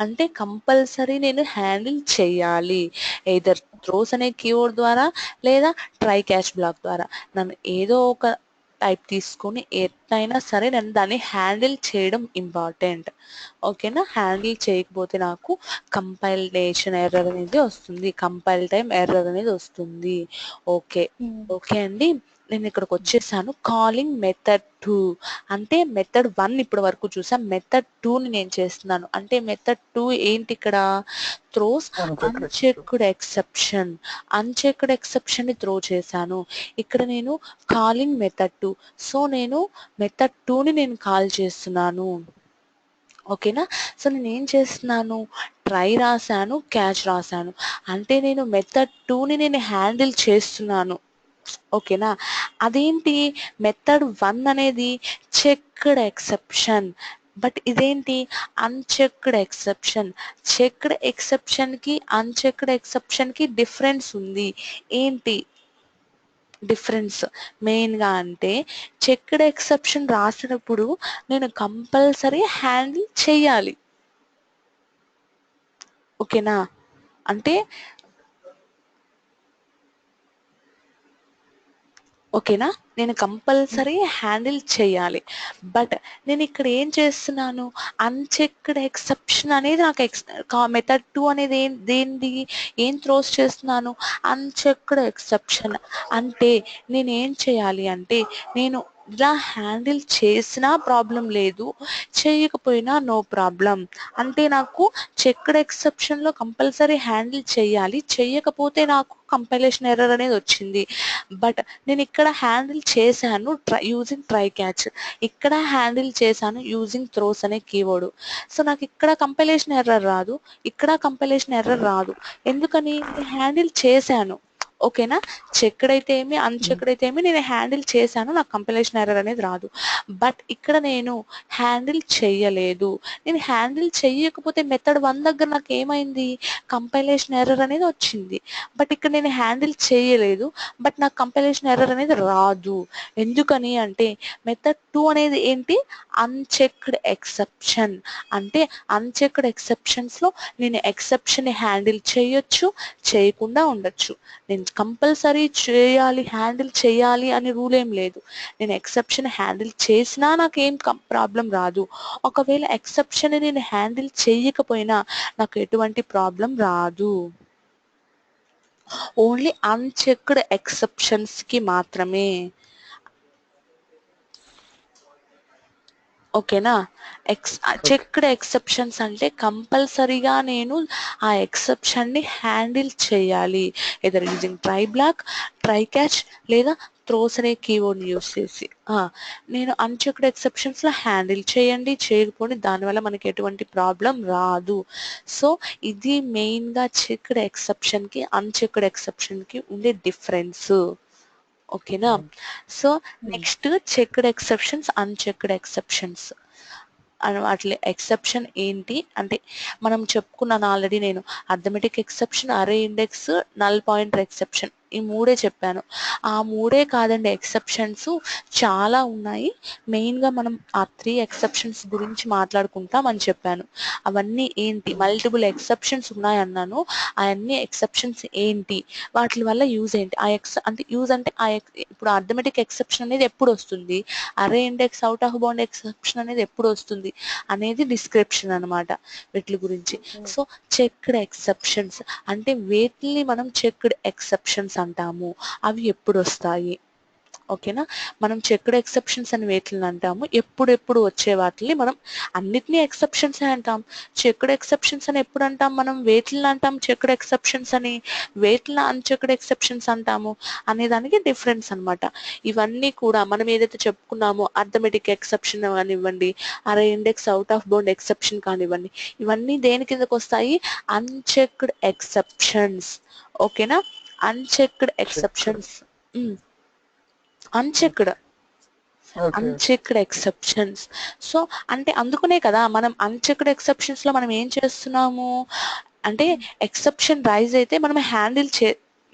Speaker 1: అంటే కంపల్సరీ నేను హ్యాండిల్ చేయాలి ఎయిదర్ త్రోస్ అనే కీవర్డ్ ద్వారా లేదా ట్రై క్యాచ్ బ్లాక్ ద్వారా. నన్ను ఏదో ఒక టైప్ తీసుకొని ఎట్లయినా సరే నేను దాన్ని హ్యాండిల్ చేయడం ఇంపార్టెంట్. ఓకేనా, హ్యాండిల్ చేయకపోతే నాకు కంపైలేషన్ ఎర్రర్ అనేది వస్తుంది, కంపైల్ టైం ఎర్రర్ అనేది వస్తుంది. ఓకే అండి, నేను ఇక్కడికి వచ్చేసాను. కాలింగ్ మెథడ్ 2 అంటే మెథడ్ 1 ఇప్పటి వరకు చూసాం, మెథడ్ 2ని నేను చేస్తున్నాను. అంటే మెథడ్ 2 ఏంటి, ఇక్కడ త్రోస్ అన్చెక్డ్ ఎక్సెప్షన్ ని త్రో చేశాను. ఇక్కడ నేను కాలింగ్ మెథడ్ 2, సో నేను మెథడ్ 2ని నేను కాల్ చేస్తున్నాను. ఓకేనా. సో నేను ఏం చేస్తున్నాను, ట్రై రాశాను, క్యాచ్ రాశాను, అంటే నేను మెథడ్ 2ని నేను హ్యాండిల్ చేస్తున్నాను. ఓకేనా. అదేంటి మెథడ్ 1 అనేది చెక్డ్ ఎక్సెప్షన్, బట్ ఇదేంటి అన్చెక్డ్ ఎక్సెప్షన్. చెక్డ్ ఎక్సెప్షన్ కి అన్చెక్డ్ ఎక్సెప్షన్ కి డిఫరెన్స్ ఉంది. ఏంటి డిఫరెన్స్ మెయిన్గా అంటే, చెక్డ్ ఎక్సెప్షన్ రాసినప్పుడు నేను కంపల్సరీ హ్యాండిల్ చేయాలి. ఓకేనా. అంటే ఓకేనా, నేను కంపల్సరీ హ్యాండిల్ చేయాలి. బట్ నేను ఇక్కడ ఏం చేస్తున్నాను, అన్చెక్డ్ ఎక్సెప్షన్ అనేది నాకు మెథడ్ 2 అనేది దేనిది ఏం త్రోస్ చేస్తున్నాను, అన్చెక్డ్ ఎక్సెప్షన్. అంటే నేను ఏం చేయాలి అంటే, నేను ఇలా హ్యాండిల్ చేసినా ప్రాబ్లం లేదు, చేయకపోయినా నో ప్రాబ్లం. అంటే నాకు చెక్డ్ ఎక్సెప్షన్లో కంపల్సరీ హ్యాండిల్ చేయాలి, చేయకపోతే నాకు కంపైలేషన్ ఎర్రర్ అనేది వచ్చింది. బట్ నేను ఇక్కడ హ్యాండిల్ చేశాను యూజింగ్ ట్రై క్యాచ్, ఇక్కడ హ్యాండిల్ చేశాను యూజింగ్ త్రోస్ అనే కీవర్డ్. సో నాకు ఇక్కడ కంపైలేషన్ ఎర్రర్ రాదు, ఇక్కడ కంపైలేషన్ ఎర్రర్ రాదు. ఎందుకని, నేను హ్యాండిల్ చేశాను. ఓకేనా. చెక్డ్ అయితే ఏమి, అన్చెక్డ్ అయితే ఏమి, నేను హ్యాండిల్ చేశాను, నాకు కంపైలేషన్ ఎర్రర్ అనేది రాదు. బట్ ఇక్కడ నేను హ్యాండిల్ చెయ్యలేదు. నేను హ్యాండిల్ చెయ్యకపోతే మెథడ్ 1 దగ్గర నాకు ఏమైంది, కంపైలేషన్ ఎర్రర్ అనేది వచ్చింది. బట్ ఇక్కడ నేను హ్యాండిల్ చేయలేదు, బట్ నాకు కంపైలేషన్ ఎర్రర్ అనేది రాదు. ఎందుకని అంటే, మెథడ్ 2 అనేది ఏంటి, అన్చెక్డ్ ఎక్సెప్షన్. అంటే అన్చెక్డ్ ఎక్సెప్షన్స్లో నేను ఎక్సెప్షన్ హ్యాండిల్ చేయొచ్చు, చేయకుండా ఉండొచ్చు. నేను కంపల్సరీ చేయాలి, హ్యాండిల్ చేయాలి అని రూల్ ఏం లేదు. నేను ఎక్సెప్షన్ హ్యాండిల్ చేసినా నాకేం ప్రాబ్లం రాదు. ఒకవేళ ఎక్సెప్షన్ నేను హ్యాండిల్ చేయకపోయినా నాకు ఎటువంటి ప్రాబ్లం రాదు. ఓన్లీ అన్చెక్డ్ ఎక్సెప్షన్స్ కి మాత్రమే. ఓకేనా. చెక్డ్ ఎక్సెప్షన్స్ అంటే కంపల్సరీగా నేను ఆ ఎక్సెప్షన్ని హ్యాండిల్ చేయాలి, either using try block, try catch లేదా త్రోస్ అనే కీవర్డ్ని యూస్ చేసి. నేను అన్చెక్డ్ ఎక్సెప్షన్స్లో హ్యాండిల్ చేయండి, చేయకపోండి, దానివల్ల మనకి ఎటువంటి ప్రాబ్లం రాదు. సో ఇది మెయిన్గా చెక్డ్ ఎక్సెప్షన్కి అన్చెక్డ్ ఎక్సెప్షన్కి ఉండే డిఫరెన్స్. ఓకేనా. So next checked exceptions, unchecked exceptions వాటి ఎక్సెప్షన్ ఏంటి అంటే, మనం చెప్పుకున్నాను ఆల్రెడీ నేను, అర్థమెటిక్ ఎక్సెప్షన్, అరే ఇండెక్స్, నల్ పాయింటర్ ఎక్సెప్షన్, ఈ మూడే చెప్పాను. ఆ మూడే కాదండి, ఎక్సెప్షన్స్ చాలా ఉన్నాయి. మెయిన్గా మనం ఆ 3 ఎక్సెప్షన్స్ గురించి మాట్లాడుకుంటాం అని చెప్పాను. అవన్నీ ఏంటి, మల్టిపుల్ ఎక్సెప్షన్స్ ఉన్నాయన్నాను, అవన్నీ ఎక్సెప్షన్స్ ఏంటి, వాటి వల్ల యూజ్ ఏంటి, అంటే యూజ్ అంటే ఇప్పుడు అర్థమెటిక్ ఎక్సెప్షన్ అనేది ఎప్పుడు వస్తుంది, అరే index out of bound exception అనేది ఎప్పుడు వస్తుంది అనేది డిస్క్రిప్షన్ అనమాట వీటి గురించి. సో చెక్డ్ ఎక్సెప్షన్స్ అంటే వేటిని మనం చెక్డ్ ఎక్సెప్షన్స్ అంటాము, అవి ఎప్పుడు వస్తాయి. ఓకేనా. మనం చెక్డ్ ఎక్సెప్షన్స్ అని వేటిని అంటాము, ఎప్పుడు వచ్చే వాటిని మనం అన్నిటినీ ఎక్సెప్షన్స్ అంటాం. చెక్డ్ ఎక్సెప్షన్స్ అని ఎప్పుడు అంటాం, మనం వేటిని అంటాం చెక్డ్ ఎక్సెప్షన్స్ అని, వేటిని అన్చెక్డ్ ఎక్సెప్షన్స్ అంటాము అనే దానికి డిఫరెన్స్ అనమాట. ఇవన్నీ కూడా మనం ఏదైతే చెప్పుకున్నామో, అర్థమెటిక్ ఎక్సెప్షన్ కానివ్వండి, అరే index out of bound exception కానివ్వండి, ఇవన్నీ దేని కిందకు వస్తాయి, అన్చెక్డ్ ఎక్సెప్షన్స్. ఓకేనా. Unchecked exceptions, unchecked unchecked exceptions. So అంటే అందుకునే కదా మనం అన్చెక్డ్ ఎక్సెప్షన్స్ లో మనం ఏం చేస్తున్నాము అంటే, ఎక్సెప్షన్ రైజ్ అయితే మనం హ్యాండిల్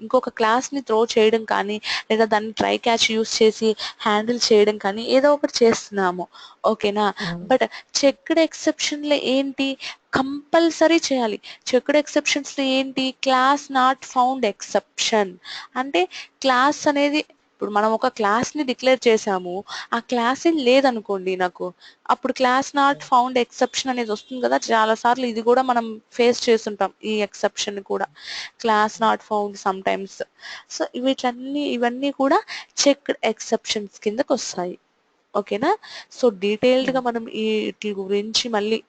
Speaker 1: ఇంకొక క్లాస్ ని త్రో చేయడం కానీ, లేదా దాన్ని ట్రై క్యాచ్ యూస్ చేసి హ్యాండిల్ చేయడం కానీ ఏదో ఒకటి చేస్తున్నాము. ఓకేనా. బట్ చెక్డ్ ఎక్సెప్షన్ లో ఏంటి, కంపల్సరీ చేయాలి. చెక్డ్ ఎక్సెప్షన్స్ లో ఏంటి, క్లాస్ నాట్ ఫౌండ్ ఎక్సెప్షన్. అంటే క్లాస్ అనేది, ఇప్పుడు మనం ఒక క్లాస్ ని డిక్లేర్ చేసాము, ఆ క్లాస్ లేదనుకోండి నాకు, అప్పుడు క్లాస్ నాట్ ఫౌండ్ ఎక్సెప్షన్ అనేది వస్తుంది కదా చాలా సార్లు. ఇది కూడా మనం ఫేస్ చేస్తుంటాం ఈ ఎక్సెప్షన్ కూడా, class not found some times. So ఇవన్నీ కూడా చెక్డ్ ఎక్సెప్షన్స్ కిందకు వస్తాయి. ఓకేనా. సో డీటెయిల్డ్ గా మనం వీటి గురించి మళ్ళీ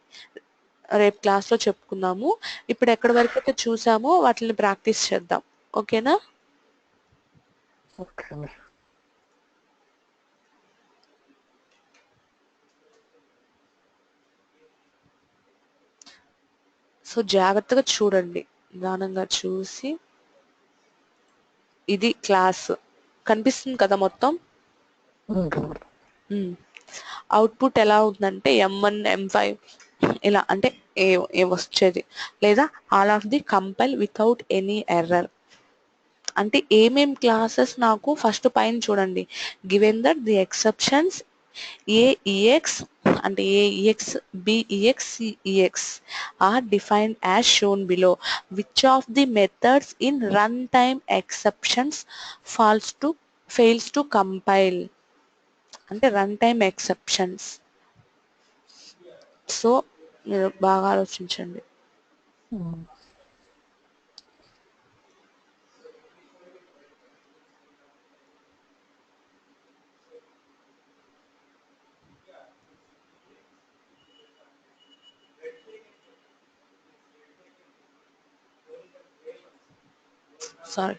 Speaker 1: రేపు క్లాస్ లో చెప్పుకుందాము. ఇప్పుడు ఎక్కడి వరకు అయితే చూసామో వాటిని ప్రాక్టీస్ చేద్దాం. ఓకేనా.
Speaker 2: ఓకే.
Speaker 1: సో జాగ్రత్తగా చూడండి, నిదానంగా చూసి. ఇది క్లాస్ కనిపిస్తుంది కదా మొత్తం. అవుట్పుట్ ఎలా ఉందంటే M1 M5 ఇలా అంటే ఏ వచ్చేది, లేదా all of the compile without any error. అంటే ఏమేం క్లాసెస్ నాకు ఫస్ట్ పైన చూడండి, given that the exceptions AEX అంటే AEX BEX CEX are defined as shown below. Which of the methods in runtime exceptions fails to compile అంటే రన్ టైమ్ ఎక్సెప్షన్స్. సో మీరు బాగా ఆలోచించండి. సారీ.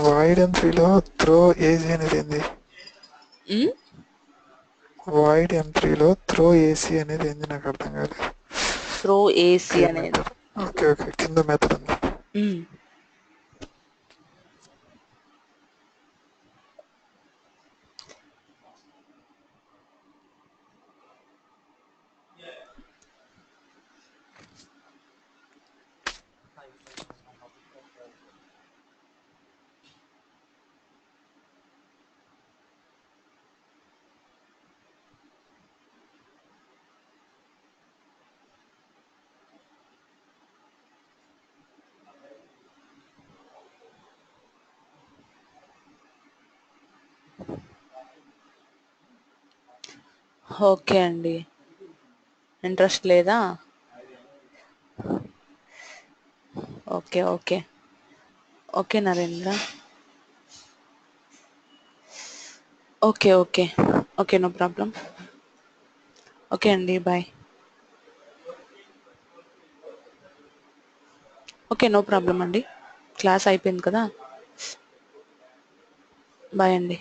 Speaker 2: వాయిడ్ M3లో త్రో ఏసీ అనేది ఏంది? వాయిడ్ M3లో త్రో ఏసీ అనేది ఏంది? నాకు అర్థం కాలేదు.
Speaker 1: త్రో ఏసీ అనేది
Speaker 2: ఓకే ఓకే, కింద మెథడ్ ఉంది.
Speaker 1: ఓకే అండి, ఇంట్రెస్ట్ లేదా? Okay okay okay Narendra, okay okay okay, no problem. Okay అండి, బాయ్. ఓకే, నో ప్రాబ్లం అండి, క్లాస్ అయిపోయింది కదా, బాయ్ అండి.